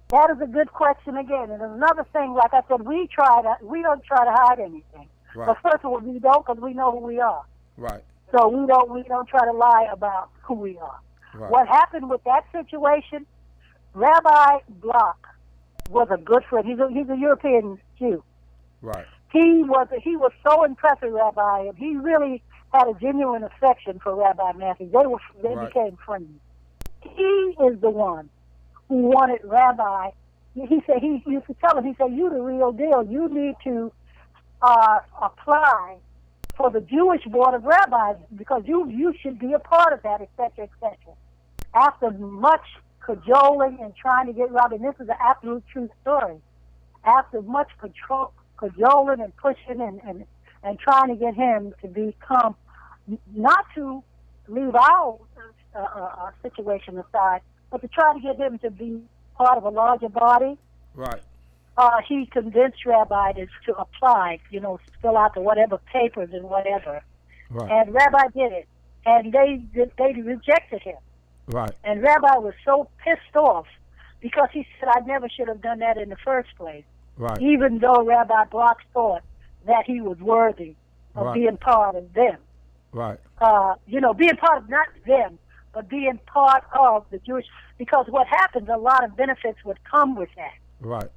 That is a good question again. And another thing, like I said, we don't try to hide anything. Right. But first of all, we don't, because we know who we are. Right. So we don't try to lie about who we are. Right. What happened with that situation? Rabbi Block was a good friend. He's a European Jew. Right. He was so impressed with Rabbi, and he really had a genuine affection for Rabbi Matthews. They became friends. He is the one who wanted Rabbi. He said, he used to tell him, he said, "You the real deal. You need to apply for the Jewish Board of Rabbis because you should be a part of that, etc., etc." After much cajoling and trying to get Rabbi, and this is an absolute true story. After much cajoling and pushing and trying to get him to become, not to leave our situation aside, but to try to get him to be part of a larger body. Right. He convinced Rabbi to apply, fill out the whatever papers and whatever. Right. And Rabbi did it. And they rejected him. Right. And Rabbi was so pissed off because he said, "I never should have done that in the first place." Right. Even though Rabbi Block thought that he was worthy of being part of them. Right. Being part of not them, but being part of the Jewish, because what happens, a lot of benefits would come with that. Right.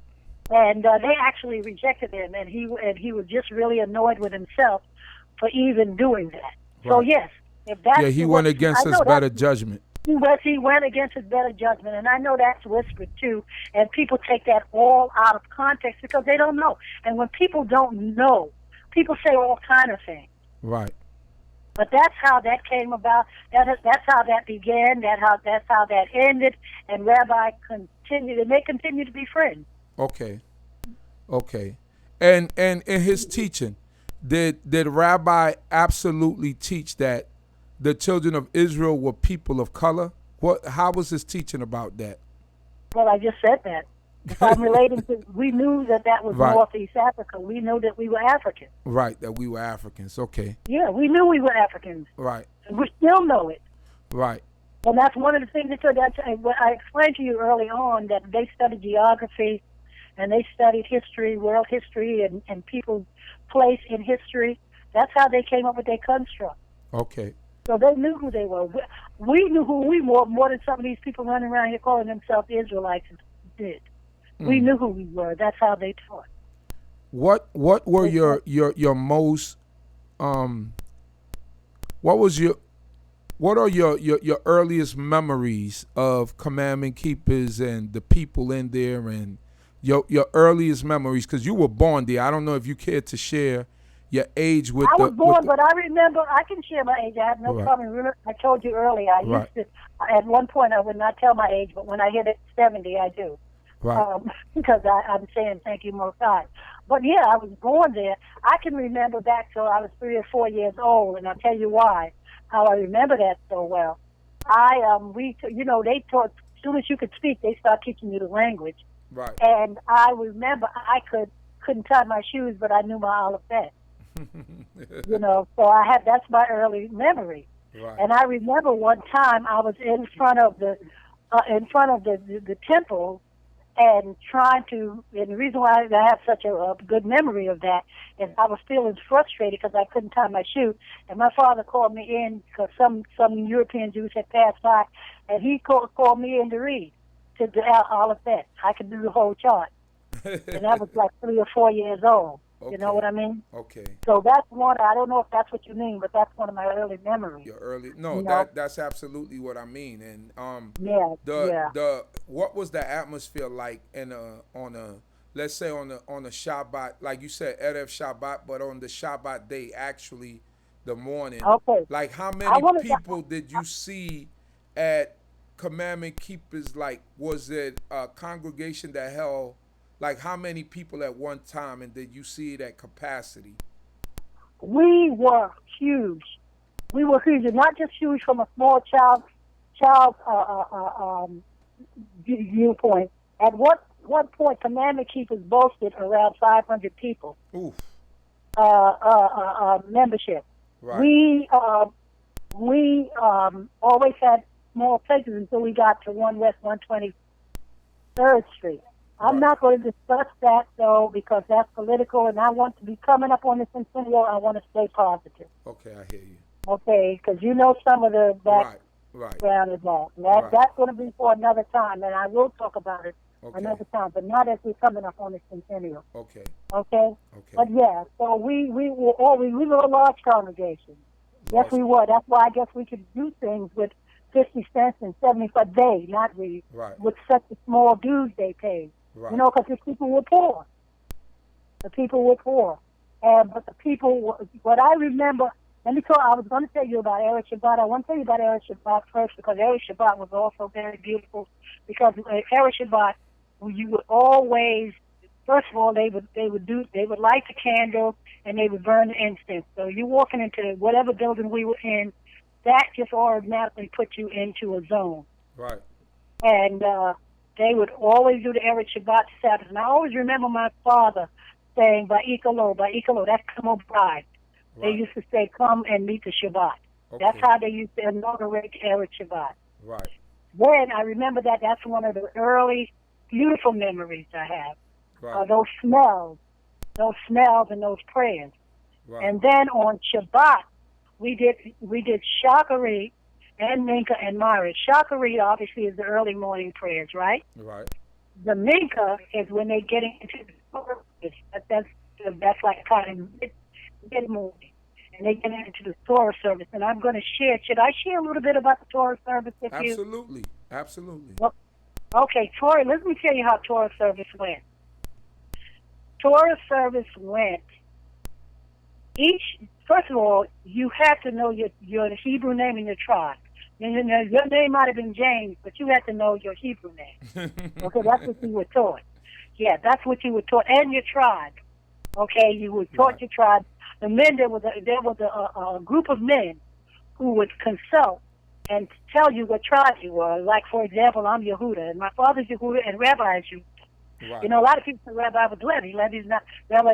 And they actually rejected him, and he was just really annoyed with himself for even doing that. Right. So yes, if that's he went against his better judgment. He went against his better judgment, and I know that's whispered too, and people take that all out of context because they don't know. And when people don't know, people say all kind of things. Right. But that's how that came about. That's how that began. That's how that ended. And Rabbi continued, and they continue to be friends. Okay. And in his teaching, did Rabbi absolutely teach that the children of Israel were people of color? How was his teaching about that? Well, I just said that. If I'm relating to, we knew that was Northeast Africa. We knew that we were Africans. Right, that we were Africans. Okay. Yeah, we knew we were Africans. Right. And we still know it. Right. And that's one of the things that I explained to you early on, that they studied geography and they studied history, world history, and people's place in history. That's how they came up with their construct. Okay. So they knew who they were. We knew who we were more than some of these people running around here calling themselves Israelites did. We knew who we were. That's how they taught. what were your most what are your earliest memories of commandment keepers and the people in there, and your earliest memories, because you were born there. I don't know if you care to share your age with I the. was born, but I remember, I can share my age. I have no problem. I told you earlier, I used to, at one point I would not tell my age, but when I hit 70, I do. Right. Because I'm saying thank you most high. But yeah, I was born there. I can remember back till I was 3 or 4 years old, and I'll tell you why, how I remember that so well. They taught, as soon as you could speak, they start teaching you the language. Right. And I remember I couldn't tie my shoes, but I knew my alphabet. So that's my early memory. Right. And I remember one time I was in front of the temple and and the reason why I have such a good memory of that is I was feeling frustrated because I couldn't tie my shoe, and my father called me in because some European Jews had passed by, and he called me in to read to the alphabet. I could do the whole chart, and I was like 3 or 4 years old. Okay. You know what I mean? Okay. So that's one. I don't know if that's what you mean, but that's one of my early memories. Your early that's absolutely what I mean. And what was the atmosphere like let's say on a Shabbat, like you said, Erev Shabbat, but on the Shabbat day, actually the morning. Okay. Like how many people did you see at Commandment Keepers? Like, was it a congregation that held, like, how many people at one time, and did you see that capacity? We were huge. We were huge, and not just huge from a small child viewpoint. At one point, Commandment Keepers boasted around 500 people. Oof. Membership. Right. We always had small places until we got to 1 West 123rd Street. I'm not going to discuss that, though, because that's political, and I want to be coming up on the Centennial. I want to stay positive. Okay, I hear you. Okay, because you know some of the background of that. And that's going to be for another time, and I will talk about it another time, but not as we're coming up on the Centennial. Okay. Okay? But yeah, so we were a large congregation. Yes, we were. That's why I guess we could do things with 50 cents and 75 days, not we, with such a small dues they paid. Right. Because the people were poor. The people were poor. But the people, what I remember, I was going to tell you about Erev Shabbat. I want to tell you about Erev Shabbat first because Erev Shabbat was also very beautiful. Because Erev Shabbat, you would always, first of all, they would light the candle and they would burn the incense. So you walking into whatever building we were in, that just automatically put you into a zone. Right. And they would always do the Erev Shabbat Sabbath. And I always remember my father saying, Ba'ikalo, that's come on bride. They used to say, come and meet the Shabbat. Okay. That's how they used to inaugurate Erev Shabbat. Right. Then I remember that's one of the early beautiful memories I have. Right. Those smells and those prayers. Right. And then on Shabbat, we did Shachari and Mincha and Mari. Shachari obviously is the early morning prayers, right? Right. The Mincha is when they get into the service. That's like kind of mid-morning. And they get into the Torah service. And I'm going to share. Should I share a little bit about the Torah service with you? Absolutely. Well, okay, Torah. Let me tell you how Torah service went. Torah service went. First of all, you have to know your Hebrew name and your tribe. Your name might have been James, but you had to know your Hebrew name. Okay, that's what you were taught. Yeah, that's what you were taught, and your tribe. Okay, you were taught your tribe. The men, there was a group of men who would consult and tell you what tribe you were. Like, for example, I'm Yehudah, and my father's Yehudah, and Rabbi is Yehudah. Right. A lot of people say Rabbi was Levi. Rabbi's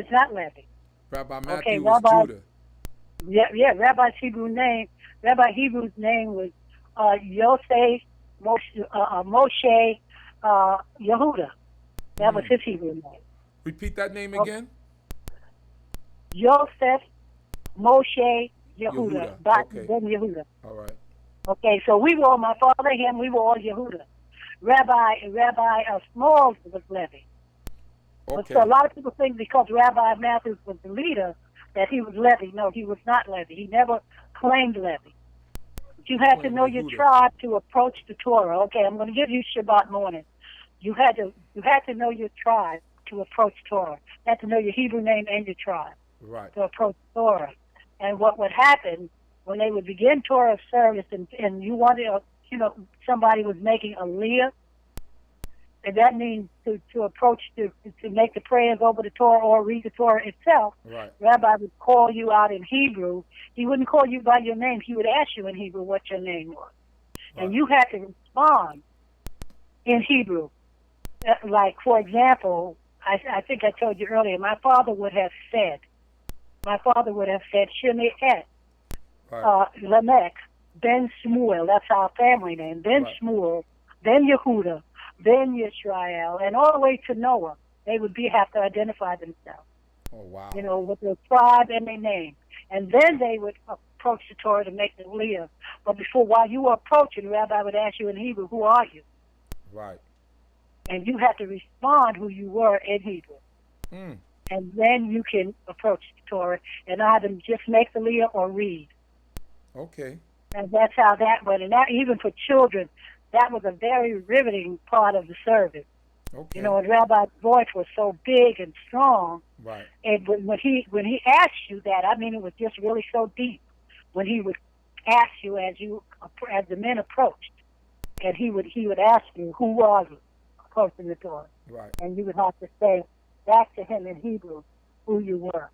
not Levi. Rabbi Matthew was Judah. Yeah, Rabbi's Hebrew name. Rabbi Hebrew's name was Yosef Moshe Yehudah. That was his Hebrew name. Repeat that name again. Yosef Moshe Yehudah. Then Yehudah. All right. Okay, so we were all, my father, him, we were all Yehudah. Rabbi Smalls was Levi. Okay. So a lot of people think because Rabbi Matthews was the leader that he was Levi. No, he was not Levi. He never claimed Levi. But you had to know your tribe to approach the Torah. Okay, I'm going to give you Shabbat morning. You had to know your tribe to approach Torah. You had to know your Hebrew name and your tribe to approach Torah. And what would happen when they would begin Torah service and you wanted, somebody was making a Aliyah, and that means to approach, to make the prayers over the Torah or read the Torah itself. Right. Rabbi would call you out in Hebrew. He wouldn't call you by your name. He would ask you in Hebrew what your name was. Right. And you had to respond in Hebrew. Like, for example, I think I told you earlier, my father would have said, Shimei Et, Lamech, Ben Shmuel, that's our family name, Ben Shmuel, then Yehudah, then Yisrael, and all the way to Noah. They would have to identify themselves. Oh, wow. With their tribe and their name. And then they would approach the Torah to make the Aliyah. But while you were approaching, Rabbi would ask you in Hebrew, who are you? Right. And you had to respond who you were in Hebrew. Mm. And then you can approach the Torah and either just make the Aliyah or read. Okay. And that's how that went. And that, even for children, that was a very riveting part of the service. Okay. And Rabbi's voice was so big and strong. Right. And when he asked you that, I mean, it was just really so deep. When he would ask you as the men approached, and he would ask you, who are you, approaching the Torah? Right. And you would have to say back to him in Hebrew who you were.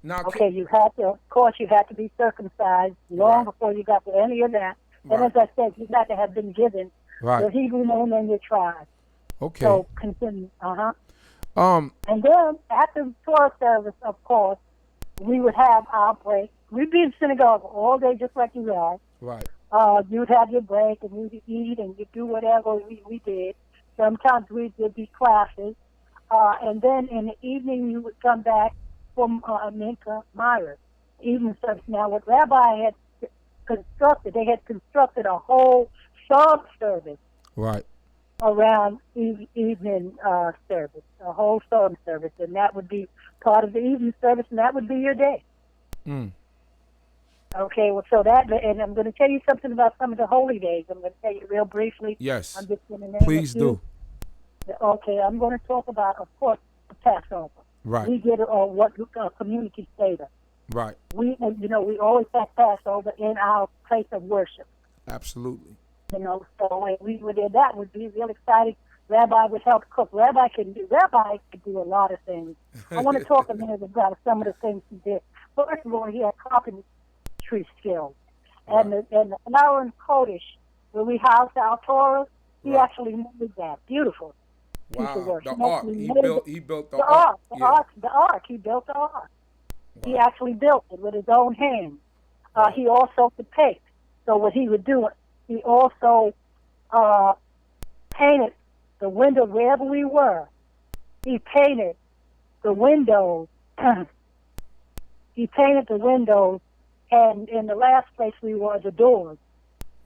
Now, okay, you had to be circumcised long before you got to any of that. And as I said, you had to have been given your Hebrew name and your tribe. Okay. So continue. And then after the Torah service, of course, we would have our break. We'd be in synagogue all day, just like you guys. Right. You'd have your break, and you'd eat, and you'd do whatever we did. Sometimes there'd be classes, and then in the evening you would come back from Minka Myers evening service. Now, what Rabbi had constructed, they had constructed a whole song service. Right. Around evening service, a whole song service, and that would be part of the evening service, and that would be your day. Mm. Okay, well, and I'm going to tell you something about some of the holy days. I'm going to tell you real briefly. Yes. I'm just going to name Please do. Okay, I'm going to talk about, of course, the Passover. Right. We get what community status. Right. We always have Passover in our place of worship. Absolutely. So when we were there, that would be real exciting. Rabbi would help cook. Rabbi could do a lot of things. I want to talk a minute about some of the things he did. First of all, he had carpentry skills. And the Aaron Kodesh, where we housed our Torah, he actually made that. Beautiful piece of work. The ark. He built the ark. ark. The ark. He built the ark. Wow. He actually built it with his own hands. He also could paint. So what he would do, he also painted the windows wherever we were. He painted the windows. He painted the windows, and in the last place we were, the doors.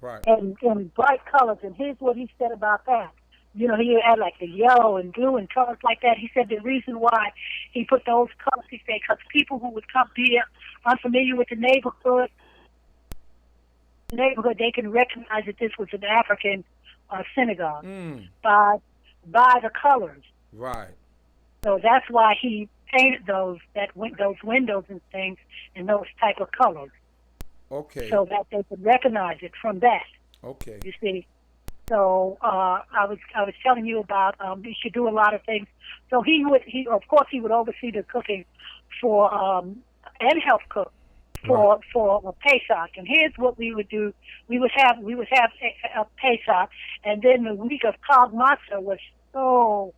Right. And in bright colors. And here's what he said about that. He had like the yellow and blue and colors like that. He said the reason why he put those colors, he said, because people who would come be unfamiliar with the neighborhood, they can recognize that this was an African synagogue by the colors. Right. So that's why he painted those windows and things in those type of colors. Okay. So that they could recognize it from that. Okay. You see. So I was telling you about he should do a lot of things. So he would oversee the cooking for and help cook for Pesach. And here's what we would do: we would have a Pesach, and then the week of CHOKMAH was so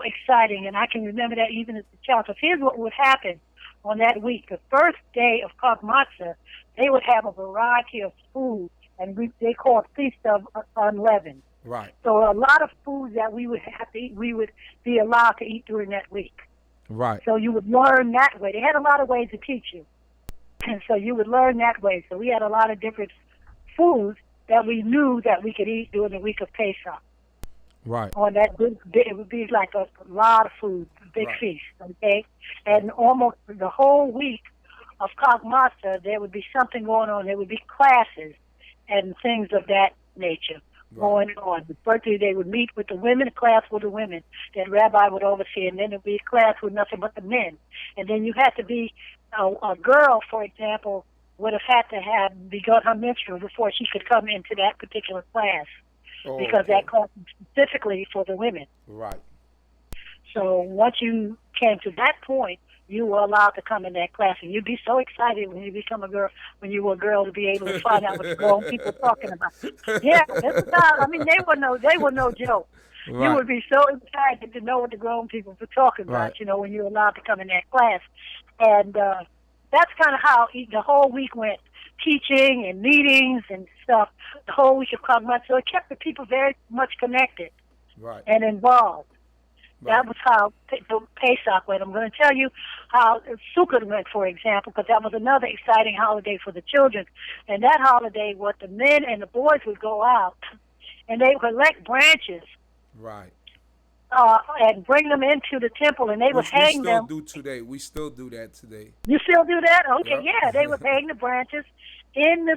exciting, and I can remember that even as a child. So here's what would happen on that week: the first day of CHOKMAH, they would have a variety of food. And they call it Feast of Unleavened. Right. So a lot of foods that we would have to eat, we would be allowed to eat during that week. Right. So you would learn that way. They had a lot of ways to teach you. And so you would learn that way. So we had a lot of different foods that we knew that we could eat during the week of Pesach. Right. On that good, it would be like a lot of food, big feast, okay? And almost the whole week of CHOKMAH, there would be something going on. There would be classes and things of that nature going on. Firstly, they would meet with the women, a class with the women that Rabbi would oversee, and then there would be a class with nothing but the men. And then you had to be, a girl, for example, would have had to have begun her menstrual before she could come into that particular class. Because that class is specifically for the women. Right. So once you came to that point, you were allowed to come in that class, and you'd be so excited when you become a girl, when you were a girl, to be able to find out what the grown people are talking about. Yeah, that's about. I mean, they were no joke. Right. You would be so excited to know what the grown people were talking about. You know, when you were allowed to come in that class, and that's kind of how the whole week went. Teaching and meetings and stuff the whole week of CHOKMAH. So it kept the people very much connected and involved. That was how the Pesach went. I'm going to tell you how Sukkot went, for example, because that was another exciting holiday for the children. And that holiday, what the men and the boys would go out, and they would collect branches. Right. And bring them into the temple, and they would hang them. We still do that today. You still do that? Okay, yeah. They would hang the branches in the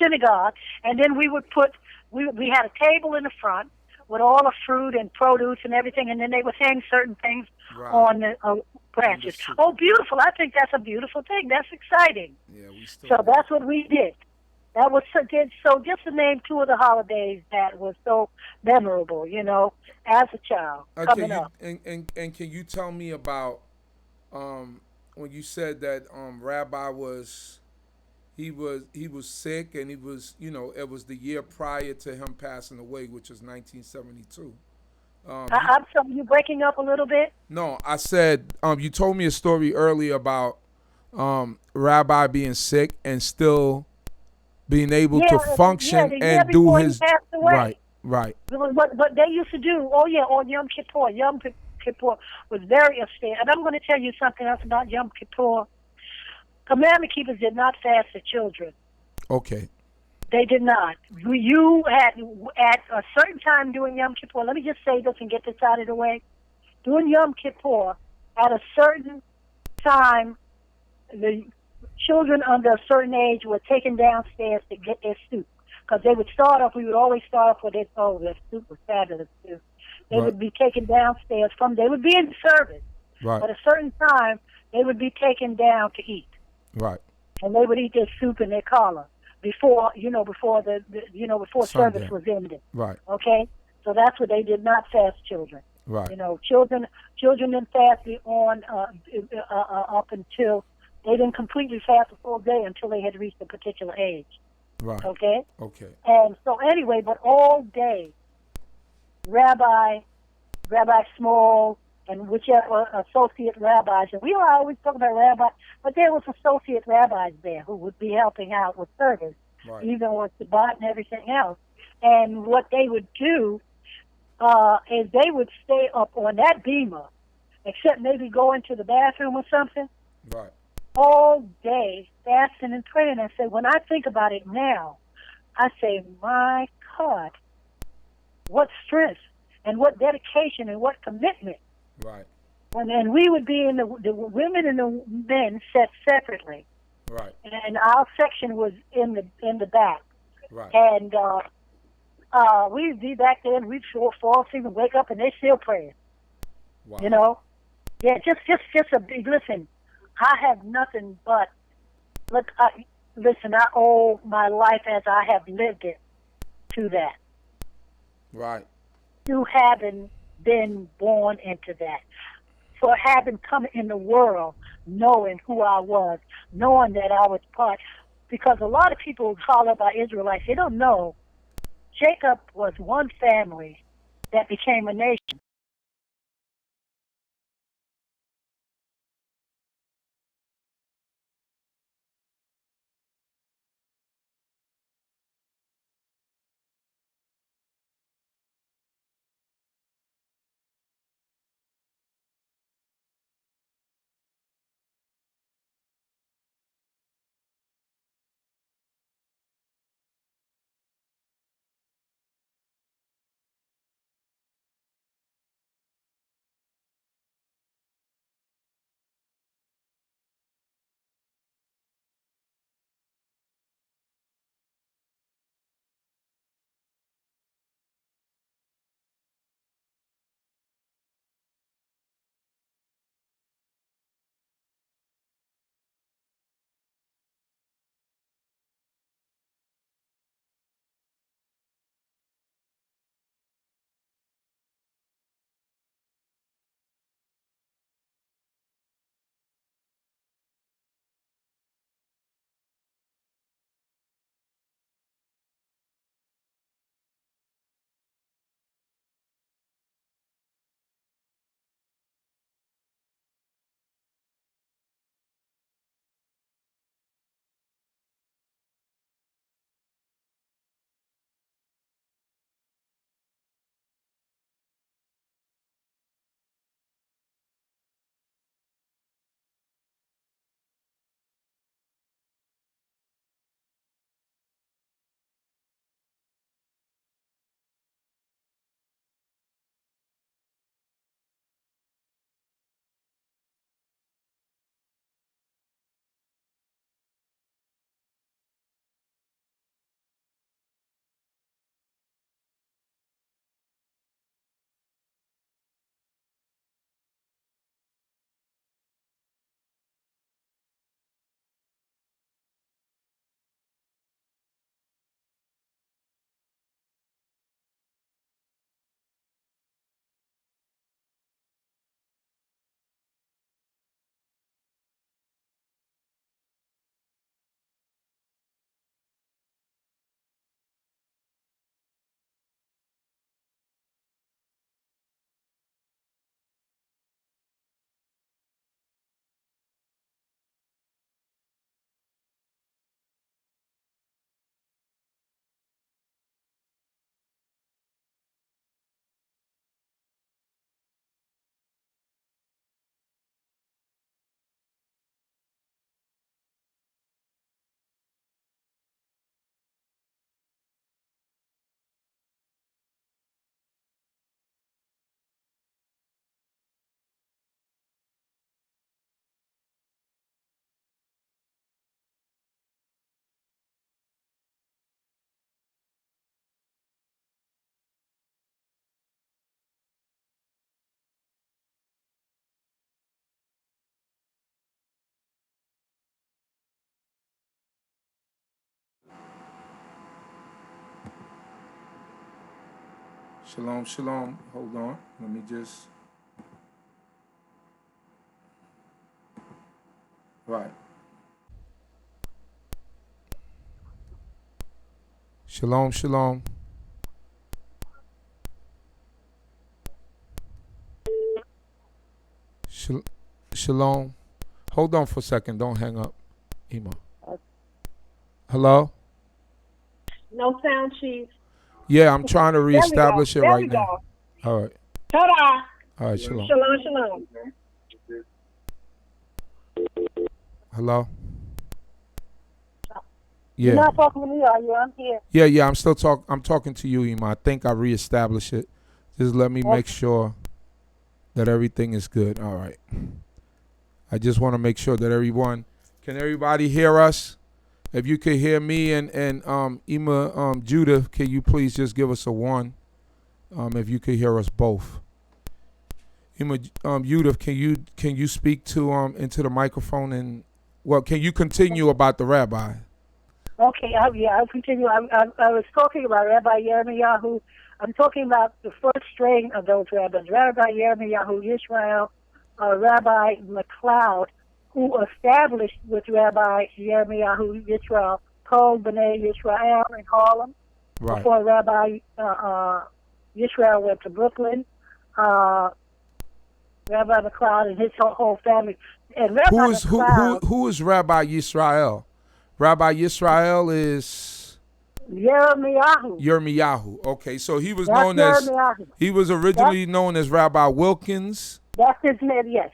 synagogue, and then we would we had a table in the front with all the fruit and produce and everything, and then they would hang certain things on the branches. Oh, beautiful. I think that's a beautiful thing. That's exciting. Yeah, we still So that's what we did. That was so just to name two of the holidays that was so memorable, you know, as a child coming up. And can you tell me about when you said that Rabbi was sick, and he was, you know, it was the year prior to him passing away, which was 1972. I'm sorry, you breaking up a little bit? No, I said you told me a story earlier about Rabbi being sick and still being able to function and do his right. What they used to do, on Yom Kippur. Yom Kippur was very austere. And I'm going to tell you something else about Yom Kippur. Commandment keepers did not fast the children. Okay. They did not. You had, at a certain time during Yom Kippur, let me just say this and get this out of the way. During Yom Kippur, at a certain time, the children under a certain age were taken downstairs to get their soup. Because we would always start off with their soup was fabulous too. They would be taken downstairs they would be in service. Right. At a certain time, they would be taken down to eat. Right. And they would eat their soup and their challah before service was ended. Right. Okay? So that's what they did not fast children. Right. You know, children didn't fast up until they didn't completely fast a full day until they had reached a particular age. Right. Okay? Okay. And so anyway, but all day, Rabbi Small, and whichever associate rabbis, and we were always talking about rabbis, but there was associate rabbis there who would be helping out with service, even with Shabbat and everything else. And what they would do is they would stay up on that bima, except maybe go into the bathroom or something, all day fasting and praying. And say, when I think about it now, I say, my God, what strength and what dedication and what commitment. Right. And we would be in the women and the men set separately. Right. And our section was in the back. Right. And we'd be back there, and we'd fall asleep and wake up, and they're still praying. Wow. You know? Yeah, just a big, listen, I have nothing but, listen, I owe my life as I have lived it to that. Right. To having been born into that, for having come in the world knowing who I was, knowing that I was part, because a lot of people call up our Israelites, they don't know Jacob was one family that became a nation. Shalom, shalom. Hold on. Let me just. Right. Shalom, shalom. Shalom. Hold on for a second. Don't hang up, Emah. Hello? No sound, Chief. Yeah, I'm trying to reestablish it right now. All right. Ta-da. All right, shalom. Shalom, shalom. Hello? You're Yeah. not talking to me, are you? I'm here. Yeah, I'm talking to you, Emah. I think I reestablished it. Just let me make sure that everything is good. All right. I just want to make sure that can everybody hear us? If you could hear me and Emah, Judith, can you please just give us a 1? If you could hear us both. Emah, Judith, can you speak to into the microphone and can you continue about the rabbi? Okay, I'll continue. I was talking about Rabbi Yirmiyahu. I'm talking about the first strain of those rabbis, Rabbi Yirmiyahu Yisrael, Rabbi McLeod, who established with Rabbi Yirmiyahu Yisrael, called B'nai Yisrael in Harlem, Right. before Rabbi Yisrael went to Brooklyn. Rabbi McLeod and his whole family. And Rabbi who is Rabbi Yisrael? Rabbi Yisrael is Yirmiyahu. Okay, so he was originally known as Rabbi Wilkins. That's his name, yes.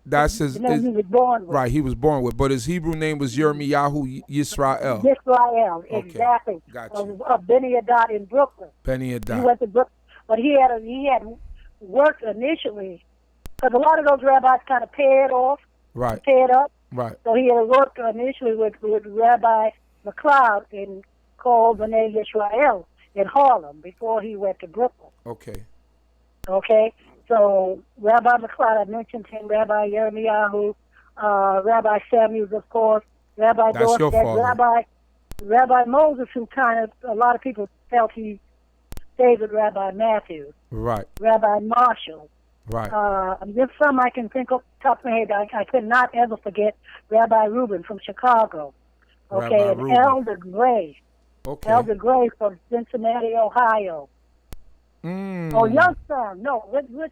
That's his name he was born with. Right, he was born with, but his Hebrew name was Yirmiyahu Yisrael. Yisrael, Okay, exactly. Gotcha. Of Benny Adat in Brooklyn. Benny Adat. He went to Brooklyn, but he had worked initially, because a lot of those rabbis kind of paired off, paired up. Right. So he had worked initially with Rabbi McLeod and called B'nai Yisrael in Harlem before he went to Brooklyn. Okay. Okay. So Rabbi McLeod, I mentioned him, Rabbi Yirmiyahu, Rabbi Samuels, of course, Rabbi Dorset, Rabbi Moses, who a lot of people felt he favored Rabbi Matthews. Right. Rabbi Marshall. Right. There's some I can think of top of my head. I could not ever forget Rabbi Reuben from Chicago. Okay, and Elder Gray. Okay. Elder Gray from Cincinnati, Ohio. Oh, Youngstown. No,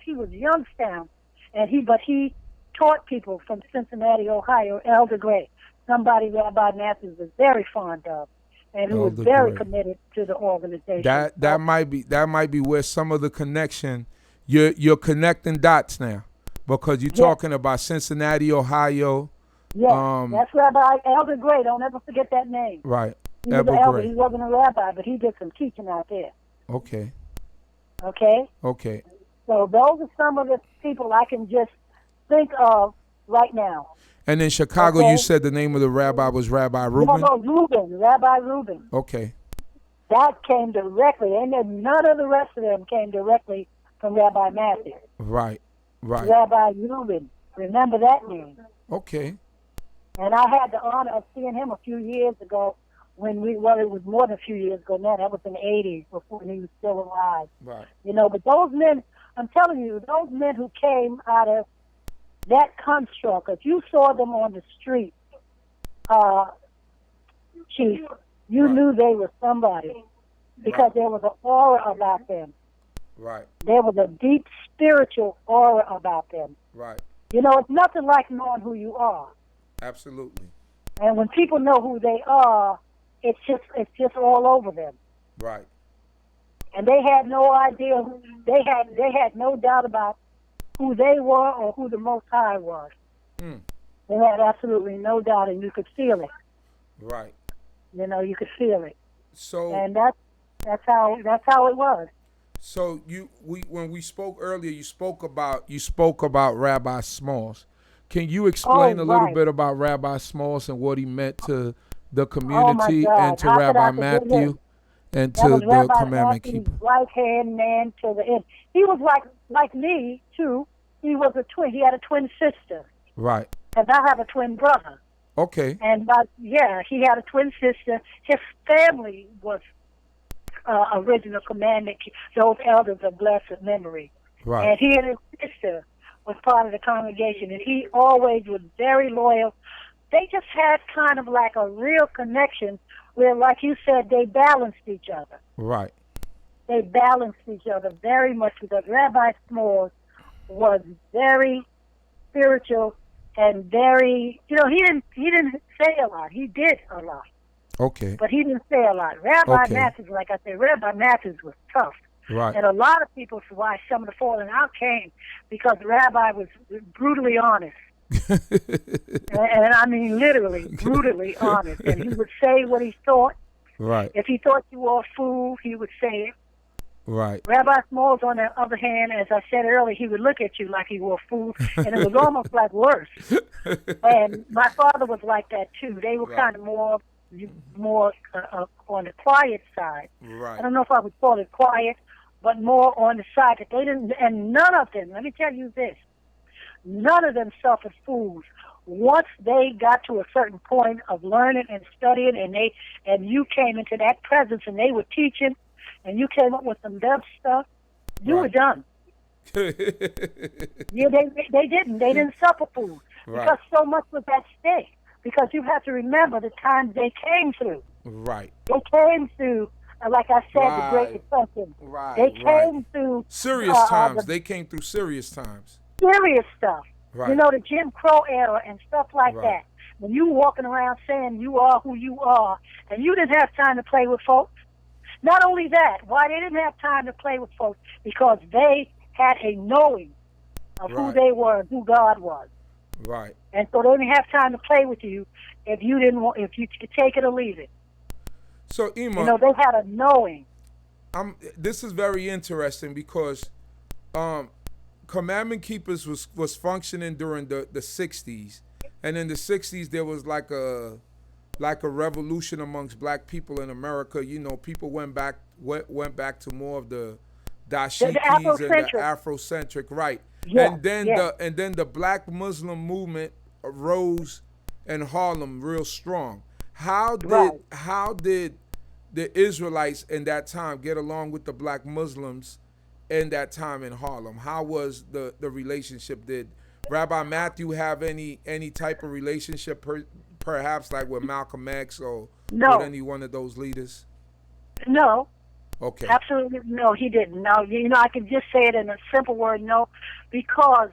he was Youngstown, but he taught people from Cincinnati, Ohio. Elder Gray, somebody Rabbi Matthews was very fond of, and who was very committed to the organization. That might be where some of the connection. You're connecting dots now, because you're talking about Cincinnati, Ohio. Yes, that's Rabbi Elder Gray. Don't ever forget that name. Right. He was an elder. He wasn't a rabbi, but he did some teaching out there. Okay. Okay? Okay. So those are some of the people I can just think of right now. And in Chicago, you said the name of the rabbi was Rabbi Reuben? No, Rabbi Reuben. Okay. That came directly, and then none of the rest of them came directly from Rabbi Matthew. Right. Rabbi Reuben. Remember that name. Okay. And I had the honor of seeing him a few years ago it was more than a few years ago now. That was in the 80s, before he was still alive. Right. But those men, I'm telling you, those men who came out of that construct, if you saw them on the street, Chief, you knew they were somebody, because there was an aura about them. Right. There was a deep spiritual aura about them. Right. It's nothing like knowing who you are. Absolutely. And when people know who they are, it's just all over them. Right. And they had no idea. They had no doubt about who they were or who the Most High was. They had absolutely no doubt, and you could feel it. Right. You could feel it. So. And that's how it was. So when we spoke earlier, you spoke about Rabbi Smalls. Can you explain a little bit about Rabbi Smalls and what he meant to the community and to Rabbi Matthew and to the commandment keeper? Right-hand man to the end. He was like me too. He was a twin. He had a twin sister. Right. And I have a twin brother. Okay. And he had a twin sister. His family was original commandment, those elders of blessed memory. Right. And he and his sister was part of the congregation, and he always was very loyal. They just had kind of like a real connection where, like you said, they balanced each other. Right. They balanced each other very much because Rabbi Smalls was very spiritual and very, he didn't say a lot. He did a lot. Okay. But he didn't say a lot. Rabbi Matthews, like I said, Rabbi Matthews was tough. Right. And a lot of people, why some of the falling out came, because the rabbi was brutally honest. and I mean literally, brutally honest. And he would say what he thought. Right. If he thought you were a fool, he would say it. Right. Rabbi Smalls, on the other hand, as I said earlier, he would look at you like you were a fool, and it was almost like worse. And my father was like that too. They were kind of more on the quiet side. Right. I don't know if I would call it quiet, but more on the side that they didn't. And none of them. Let me tell you this: none of them suffered fools. Once they got to a certain point of learning and studying, and you came into that presence, and they were teaching, and you came up with some dumb stuff, you were done. Yeah, they didn't. They didn't suffer fools because so much was at stake. Because you have to remember the times they came through. Right. They came through, like I said, the Great Depression. Right. They came through serious times. They came through serious times. Serious stuff. Right. The Jim Crow era and stuff like that. When you walking around saying you are who you are, and you didn't have time to play with folks. Not only that, why they didn't have time to play with folks? Because they had a knowing of who they were and who God was. Right. And so they didn't have time to play with you if you could take it or leave it. So Emah, they had a knowing. This is very interesting because Commandment Keepers was functioning during the 60s, and in the 60s there was like a revolution amongst black people in America. People went back to more of the dashikis and the Afrocentric, right? Yeah, and then the Black Muslim movement arose in Harlem real strong. How did the Israelites in that time get along with the Black Muslims in that time in Harlem? How was the relationship? Did Rabbi Matthew have any type of relationship, perhaps like with Malcolm X or with any one of those leaders? No. Okay. Absolutely no, he didn't. No, I can just say it in a simple word, no, because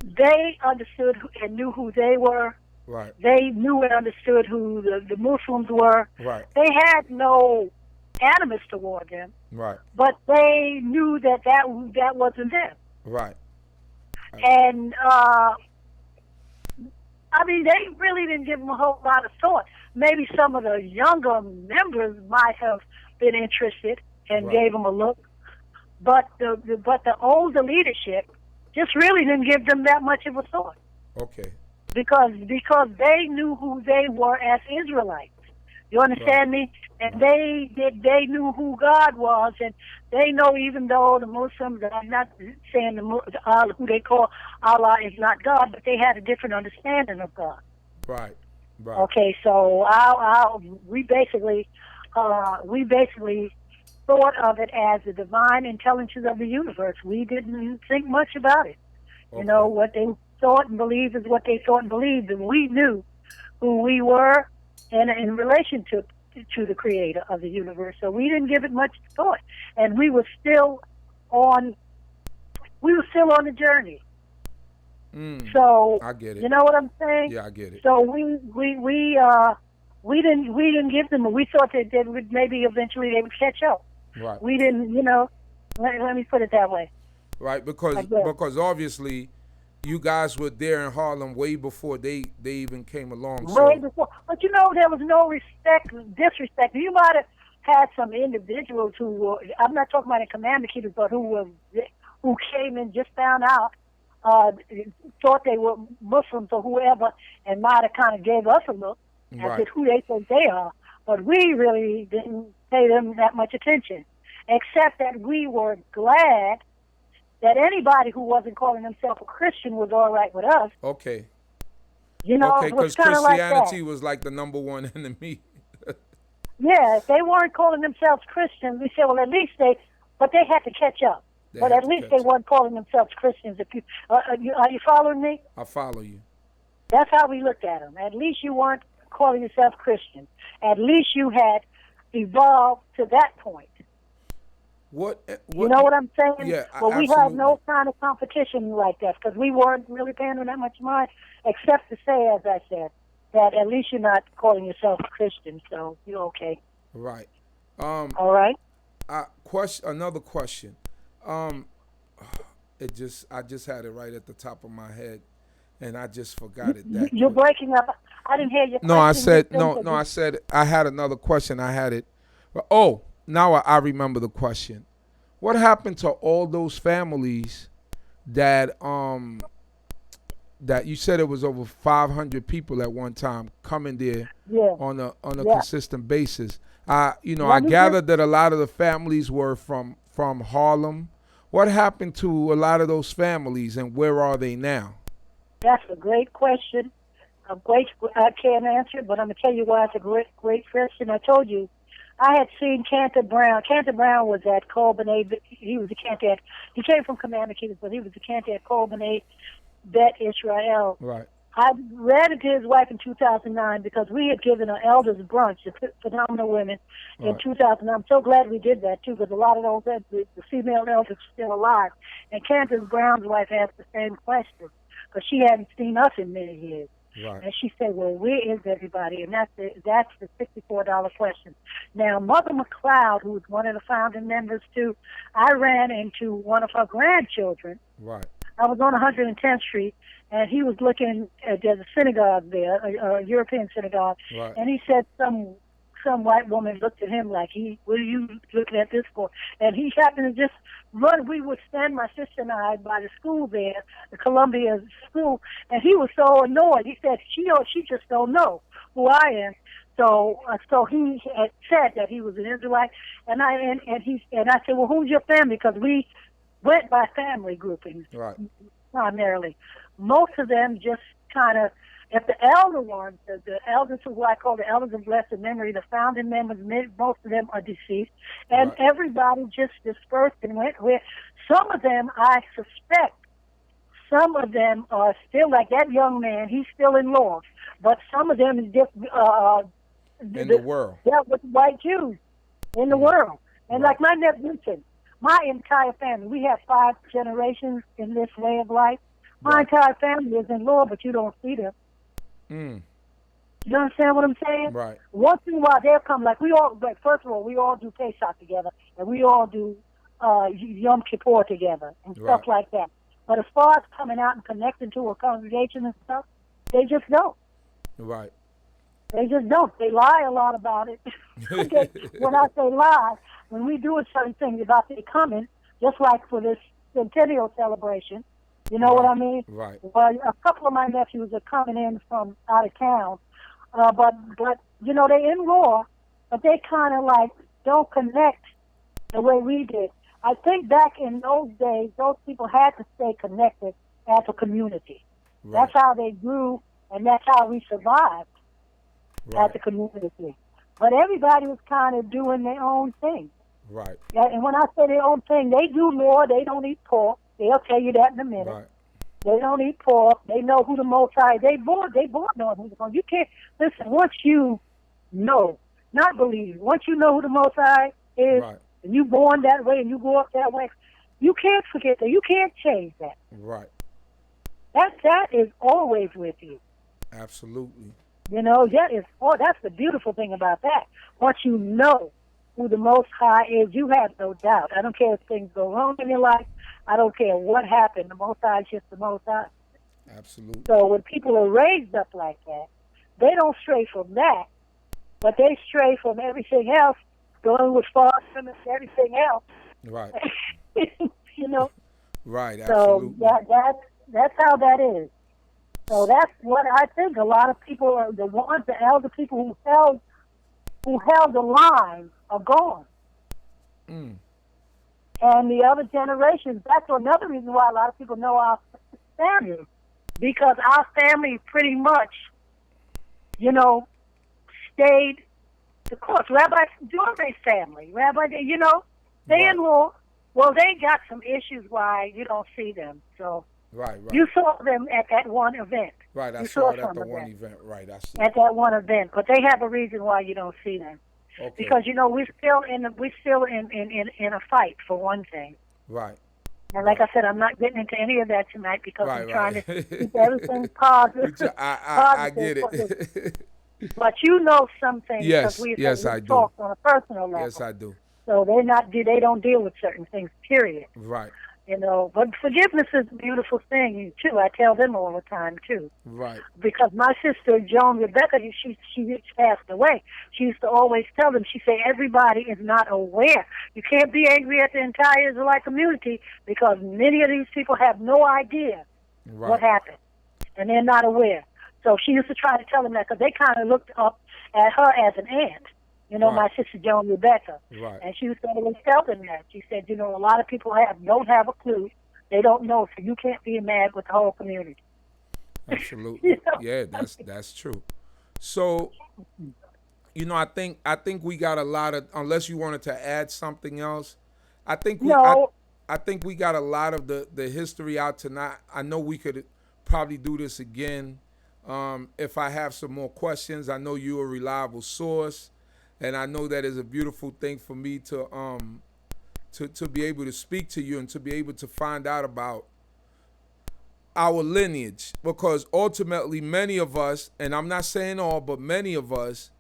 they understood and knew who they were. Right. They knew and understood who the Muslims were. Right. They had no animus toward them. Right. But they knew that wasn't them. Right. And they really didn't give them a whole lot of thought. Maybe some of the younger members might have been interested and gave them a look, but the older leadership just really didn't give them that much of a thought. Okay. Because they knew who they were as Israelites. You understand me? And they knew who God was, and they know even though the Muslims, I'm not saying who they call Allah is not God, but they had a different understanding of God. Right. Right. Okay, so we basically thought of it as the divine intelligence of the universe. We didn't think much about it. Okay. What they thought and believed is what they thought and believed, and we knew who we were in relation to the creator of the universe. So we didn't give it much thought, and we were still on the journey. So I get it. You know what I'm saying? Yeah, I get it. So we didn't give them. We thought that they would maybe eventually they would catch up. Right. We didn't. Let me put it that way. Right, because obviously you guys were there in Harlem way before they even came along. Way before, but there was no disrespect. You might have had some individuals who were. I'm not talking about the commandment keepers, but who came and just found out. Thought they were Muslims or whoever, and might have kind of gave us a look at who they think they are. But we really didn't pay them that much attention, except that we were glad that anybody who wasn't calling themselves a Christian was all right with us. Okay. Because Christianity was like the number one enemy. Yeah, if they weren't calling themselves Christians, we said, well, at least but they had to catch up. But at least they weren't calling themselves Christians. If you, are you following me? I follow you. That's how we looked at them. At least you weren't calling yourself Christian. At least you had evolved to that point. What you know what I'm saying? Yeah, well, we absolutely. had no kind of competition like that because we weren't really paying them that much mind, except to say, as I said, that at least you're not calling yourself a Christian, so you're okay. Right. All right. Another question. I just had it right at the top of my head, and I just forgot it. You're breaking up. I didn't hear your question. I said I had another question. I had it. Oh, now I remember the question. What happened to all those families that you said it was over 500 people at one time coming there on a consistent basis? I gathered that a lot of the families were from Harlem. What happened to a lot of those families, and where are they now? That's a great question. I can't answer it, but I'm going to tell you why it's a great question. I told you, I had seen Cantor Brown. Cantor Brown was at Colbinate. He was a Cantor. He came from Commander Kings, but he was a Cantor at Colbinate, Bet Israel. Right. I ran into his wife in 2009 because we had given an elders brunch to phenomenal women in 2009. I'm so glad we did that, too, because a lot of those, the female elders are still alive. And Cantor Brown's wife asked the same question because she hadn't seen us in many years. Right. And she said, well, where is everybody? And that's the $64 question. Now, Mother McLeod, who was one of the founding members, too, I ran into one of her grandchildren. Right. I was on 110th Street, and he was looking at there's a synagogue there, a European synagogue, right. And he said some white woman looked at him like, what are you looking at this for? And he happened to just run. We would stand, my sister and I, by the school there, the Columbia school, and he was so annoyed. He said, she just don't know who I am. So he had said that he was an Israelite, and I said, well, who's your family? Because we went by family groupings, right, primarily. Most of them just kind of, if the elder ones, the elders who I call the elders of blessed memory, the founding members, most of them are deceased, and right. Everybody just dispersed and went where. Some of them, I suspect, some of them are still like that young man. He's still in law, but some of them is just in the world. Dealt with white Jews in the world, and right. Like my nephew, my entire family. We have 5 generations in this way of life. My entire family is in law, but you don't see them. Mm. You understand what I'm saying? Right. Once in a while, they'll come. Like first of all, we all do Pesach together, and we all do Yom Kippur together and stuff like that. But as far as coming out and connecting to a congregation and stuff, they just don't. Right. They just don't. They lie a lot about it. When I say lie, when we do certain things about their coming, just like for this Centennial celebration, you know what I mean? Right. Well, a couple of my nephews are coming in from out of town, but you know, they're in law, but they kind of like don't connect the way we did. I think back in those days, those people had to stay connected as a community. Right. That's how they grew, and that's how we survived as a community. But everybody was kind of doing their own thing. Right. And when I say their own thing, they do more. They don't eat pork. They'll tell you that in a minute. Right. They don't eat pork. They know who the Most High. They born knowing who the Most High. You can't listen. Once you know, not believe. Once you know who the Most High is, and you born that way and you go up that way, you can't forget that. You can't change that. Right. That is always with you. Absolutely. You know, that's the beautiful thing about that. Once you know who the Most High is, you have no doubt. I don't care if things go wrong in your life. I don't care what happened. The Most High is just the Most High. Absolutely. So when people are raised up like that, they don't stray from that, but they stray from everything else, going with false and everything else. Right. You know? Right, absolutely. So that's how that is. So that's what I think. A lot of people are the elder people who held the line are gone. Mm. And the other generations, that's another reason why a lot of people know our family. Because our family pretty much, you know, stayed Of course, Rabbi Dorme's family, they in law. Well, they got some issues why you don't see them. So right. You saw them at that one event. Right, I saw it at the one event. Right, I see. At that one event, but they have a reason why you don't see them. Okay. Because we're still in a fight for one thing. Right. And like I said, I'm not getting into any of that tonight because I'm trying to keep everything positive. I get it. But you know some things. Yes, I do. Talk on a personal level. Yes, I do. So they don't deal with certain things, period. Right. But forgiveness is a beautiful thing, too. I tell them all the time, too. Right. Because my sister, Joan Rebecca, she passed away. She used to always tell them, she said, everybody is not aware. You can't be angry at the entire Israelite community because many of these people have no idea what happened. And they're not aware. So she used to try to tell them that because they kind of looked up at her as an aunt. My sister Joan Rebecca. Right. And she was always telling them that. She said, a lot of people don't have a clue. They don't know, so you can't be mad with the whole community. Absolutely. Yeah, that's true. So, I think we got a lot of, unless you wanted to add something else, I think we got a lot of the history out tonight. I know we could probably do this again. If I have some more questions, I know you're a reliable source. And I know that is a beautiful thing for me to be able to speak to you and to be able to find out about our lineage. Because ultimately, many of us, and I'm not saying all, but many of us,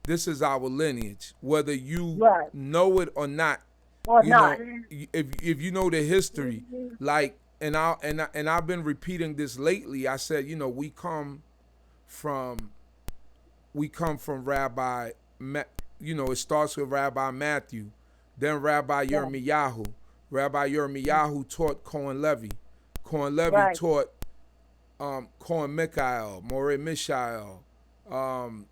this is our lineage. Whether you know it or not. Or not. If you know the history, like, and I've been repeating this lately. I said, we come from Rabbi. It starts with Rabbi Matthew, then Rabbi Yirmiyahu. Rabbi Yirmiyahu taught Cohen Levy. Cohen Levy taught Cohen Michael, Moreh Mishael.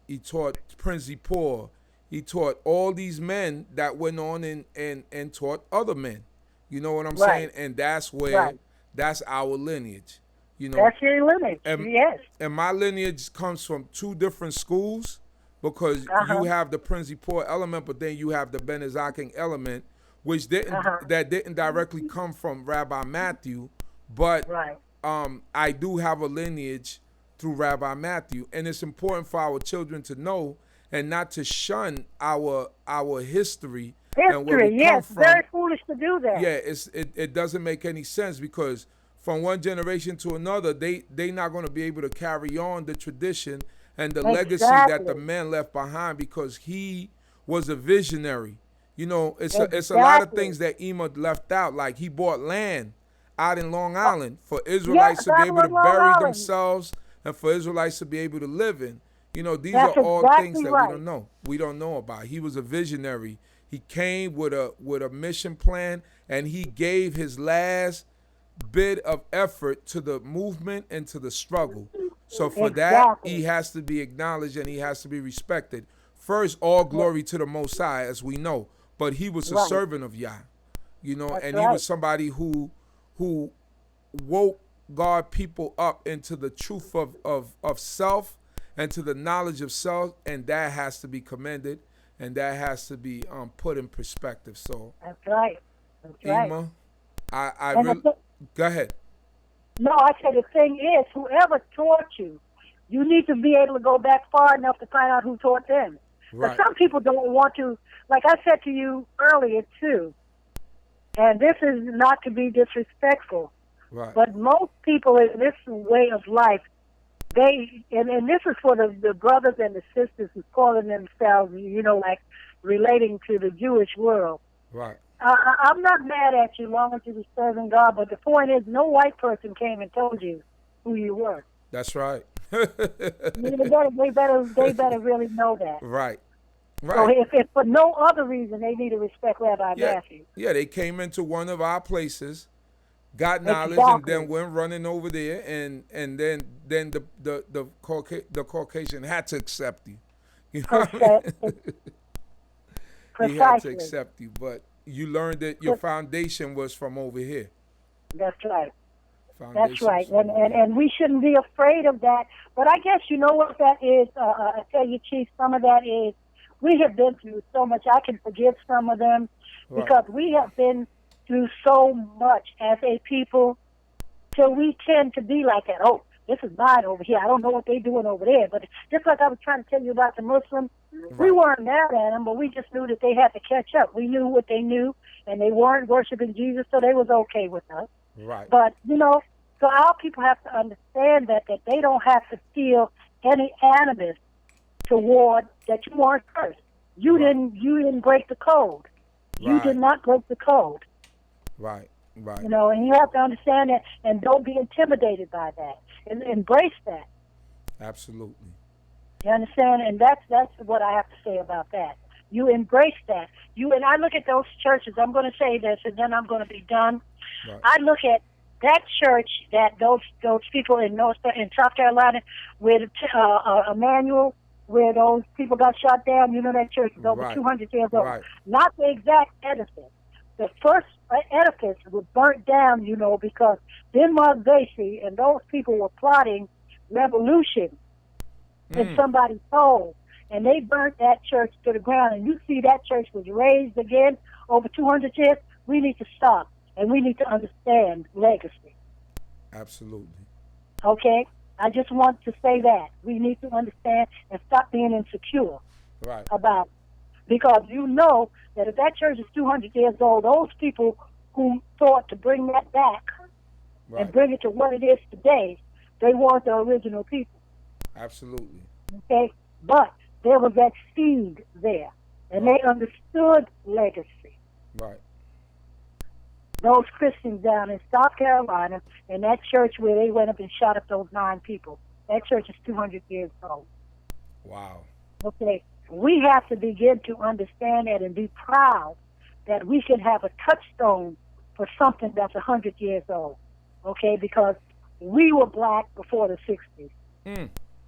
He taught Prince Zippor. He taught all these men that went on and taught other men. You know what I'm saying? And that's where that's our lineage. That's your lineage. Yes. And my lineage comes from two different schools. Because you have the Prince Zippor element, but then you have the Ben Azaking element, which didn't directly come from Rabbi Matthew, but I do have a lineage through Rabbi Matthew, and it's important for our children to know and not to shun our history and where we come from. Very foolish to do that. Yeah, it doesn't make any sense because from one generation to another, they not going to be able to carry on the tradition and the legacy that the man left behind because he was a visionary. It's a lot of things that Emah left out. Like he bought land out in Long Island for Israelites to be able to bury themselves and for Israelites to be able to live in. These are all things that we don't know. We don't know about. He was a visionary. He came with a mission plan and he gave his last bit of effort to the movement and to the struggle. So for that, he has to be acknowledged and he has to be respected. First, all glory to the Most High, as we know. But he was a servant of Yah, and he was somebody who woke God people up into the truth of self and to the knowledge of self, and that has to be commended and that has to be put in perspective. So that's right. Emah, I really go ahead. No, I said the thing is, whoever taught you, you need to be able to go back far enough to find out who taught them. But some people don't want to, like I said to you earlier too, and this is not to be disrespectful, but most people in this way of life, and this is for the brothers and the sisters who calling themselves, like relating to the Jewish world. Right. I'm not mad at you long as you're serving God, but the point is no white person came and told you who you were. That's right. They better really know that. Right. So if for no other reason, they need to respect Rabbi Matthew. Yeah, they came into one of our places, got knowledge, and then went running over there, and then the Caucasian had to accept you. You know what I mean? He had to accept you, but you learned that your foundation was from over here. That's right. That's right. And we shouldn't be afraid of that. But I guess you know what that is. I tell you, Chief, some of that is we have been through so much. I can forgive some of them because we have been through so much as a people, till we tend to be like that. Oh, this is mine over here. I don't know what they're doing over there. But just like I was trying to tell you about the Muslims, we weren't mad at them, but we just knew that they had to catch up. We knew what they knew, and they weren't worshiping Jesus, so they was okay with us. Right. But, so our people have to understand that they don't have to feel any animus toward that you weren't cursed. You didn't break the code. You did not break the code. Right. And you have to understand that, and don't be intimidated by that, and embrace that. Absolutely. You understand? And that's what I have to say about that. You embrace that. And I look at those churches. I'm going to say this, and then I'm going to be done. Right. I look at that church that those people in South Carolina, with Emmanuel, where those people got shot down. That church is over 200 years old. Right. Not the exact edifice. The first edifice was burnt down, because Denmark Vesey and those people were plotting revolution in somebody's soul. And they burnt that church to the ground. And you see that church was raised again over 200 years. We need to stop, and we need to understand legacy. Absolutely. Okay? I just want to say that. We need to understand and stop being insecure about it. Because that if that church is 200 years old, those people who thought to bring that back and bring it to what it is today, they weren't the original people. Absolutely. Okay? But there was that seed there, and they understood legacy. Right. Those Christians down in South Carolina, and that church where they went up and shot up those 9 people, that church is 200 years old. Wow. Okay? We have to begin to understand that and be proud that we can have a touchstone for something that's 100 years old, okay? Because we were black before the 60s.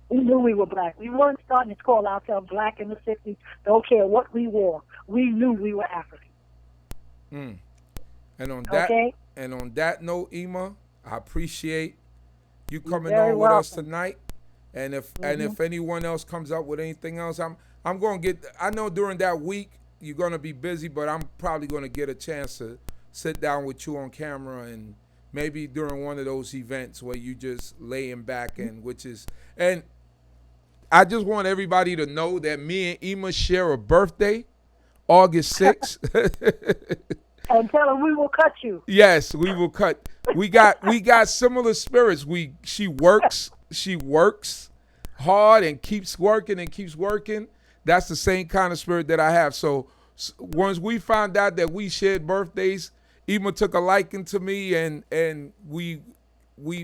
We knew we were black. We weren't starting to call ourselves black in the 60s. Don't care what we wore. We knew we were African. And on that note, Emah, I appreciate you coming on with us tonight. And if anyone else comes up with anything else, I'm going to I know during that week you're going to be busy, but I'm probably going to get a chance to sit down with you on camera, and maybe during one of those events where you just laying back, and I just want everybody to know that me and Emah share a birthday, August 6th. And tell them we will cut you. Yes, we will cut. We got similar spirits. She works hard and keeps working. That's the same kind of spirit that I have. So once we found out that we shared birthdays, Emah took a liking to me, and we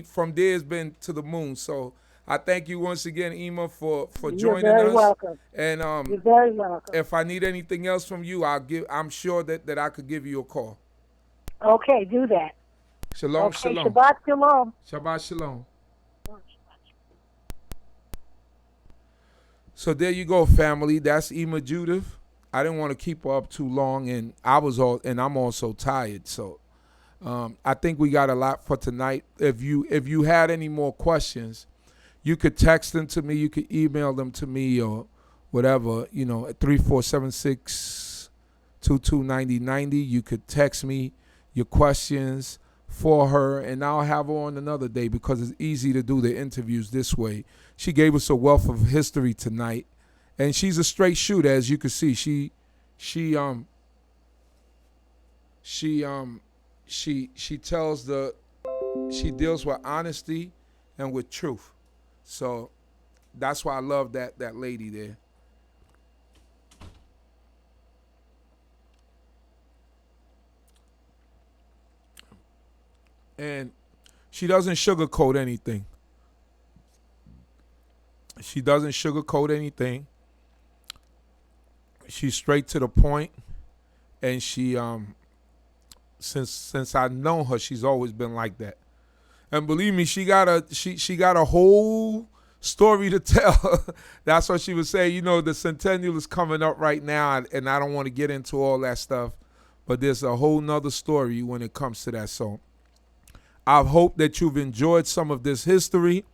from there has been to the moon. So I thank you once again, Emah, for joining us. You're very welcome. And you're very welcome. If I need anything else from you, I'm sure that I could give you a call. Okay, do that. Shalom, okay, shalom. Shabbat shalom. Shabbat shalom. So there you go, family. That's Emah Judith. I didn't want to keep her up too long, and I'm also tired. So I think we got a lot for tonight. If you had any more questions, you could text them to me. You could email them to me or whatever. At 3476-2290. You could text me your questions for her, and I'll have her on another day because it's easy to do the interviews this way. She gave us a wealth of history tonight, and she's a straight shooter, as you can see. She deals with honesty and with truth. So that's why I love that lady there. And she doesn't sugarcoat anything. She's straight to the point, and she since I know her, she's always been like that. And believe me, she got a whole story to tell. That's what she was saying. The Centennial is coming up right now, and I don't want to get into all that stuff, but there's a whole nother story when it comes to that. So I hope that you've enjoyed some of this history.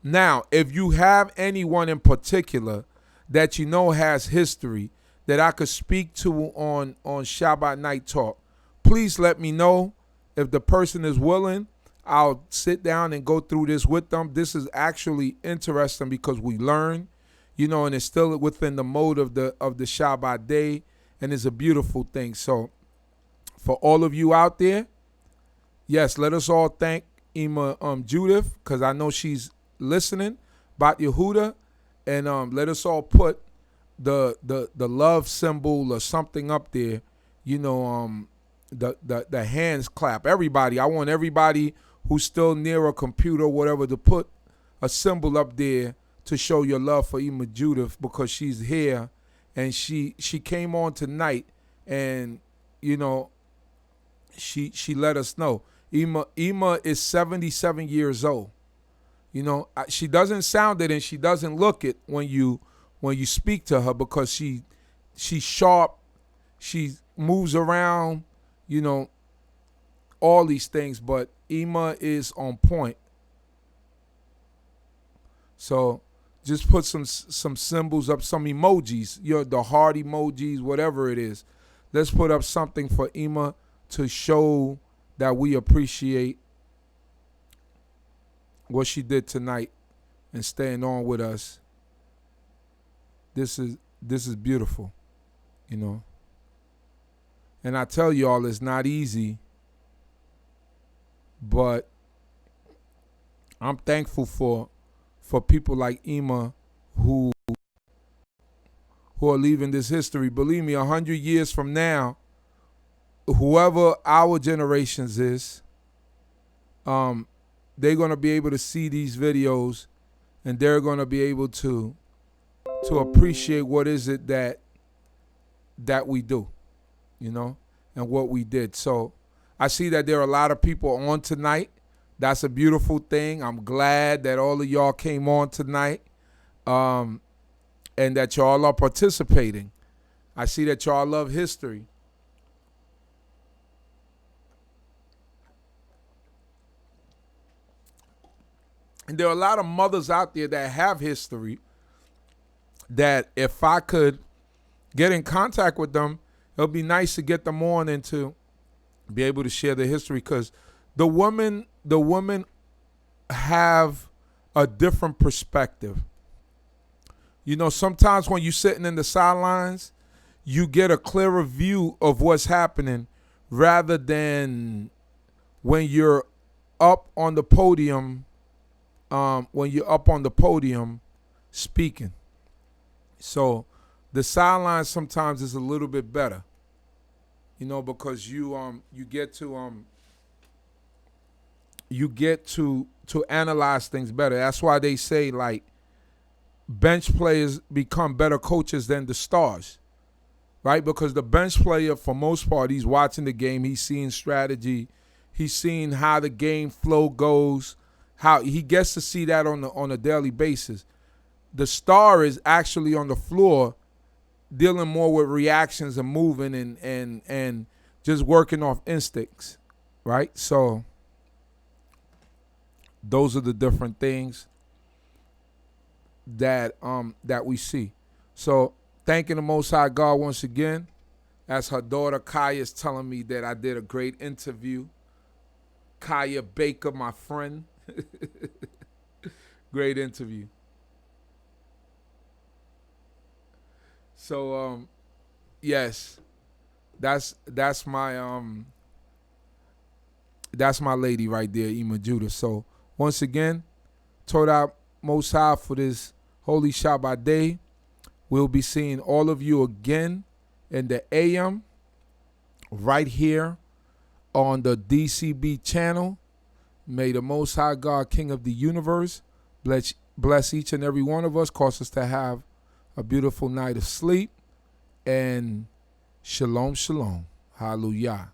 Now, if you have anyone in particular that you know has history that I could speak to on Shabbat Night Talk, please let me know. If the person is willing, I'll sit down and go through this with them. This is actually interesting because we learn, and it's still within the mode of the Shabbat day, and it's a beautiful thing. So for all of you out there, yes, let us all thank Emah Judith, because I know she's listening, about Yehudah, and let us all put the love symbol or something up there, the hands clap. Everybody, I want everybody who's still near a computer or whatever to put a symbol up there to show your love for Emah Judith, because she's here and she came on tonight, and she let us know. Emah is 77 years old. She doesn't sound it and she doesn't look it when you speak to her, because she's sharp, she moves around, all these things, but Emah is on point. So just put some symbols up, some emojis, the heart emojis, whatever it is. Let's put up something for Emah to show that we appreciate what she did tonight and staying on with us. This is beautiful, And I tell y'all, it's not easy, but I'm thankful for people like Emah who are leaving this history. Believe me, 100 years from now, whoever our generations is, they're going to be able to see these videos, and they're going to be able to appreciate what is it that we do, and what we did. So I see that there are a lot of people on tonight. That's a beautiful thing. I'm glad that all of y'all came on tonight, and that y'all are participating. I see that y'all love history. And there are a lot of mothers out there that have history that if I could get in contact with them, it would be nice to get them on and to be able to share the history, because the women have a different perspective. Sometimes when you're sitting in the sidelines, you get a clearer view of what's happening rather than when you're up on the podium, speaking. So the sideline sometimes is a little bit better, because you get to analyze things better. That's why they say, like, bench players become better coaches than the stars, right? Because the bench player, for most part, he's watching the game, he's seeing strategy, he's seeing how the game flow goes, how he gets to see that on a daily basis. The star is actually on the floor dealing more with reactions and moving and just working off instincts, right? So those are the different things that we see. So thanking the Most High God once again, as her daughter Kaya is telling me that I did a great interview. Kaya Baker, my friend. Great interview. So yes, that's my lady right there, Emah Judith. So once again, Torah Most High for this holy Shabbat day. We'll be seeing all of you again in the AM right here on the D.C.B. channel. May the Most High God, King of the universe, bless each and every one of us, cause us to have a beautiful night of sleep, and shalom, shalom. Hallelujah.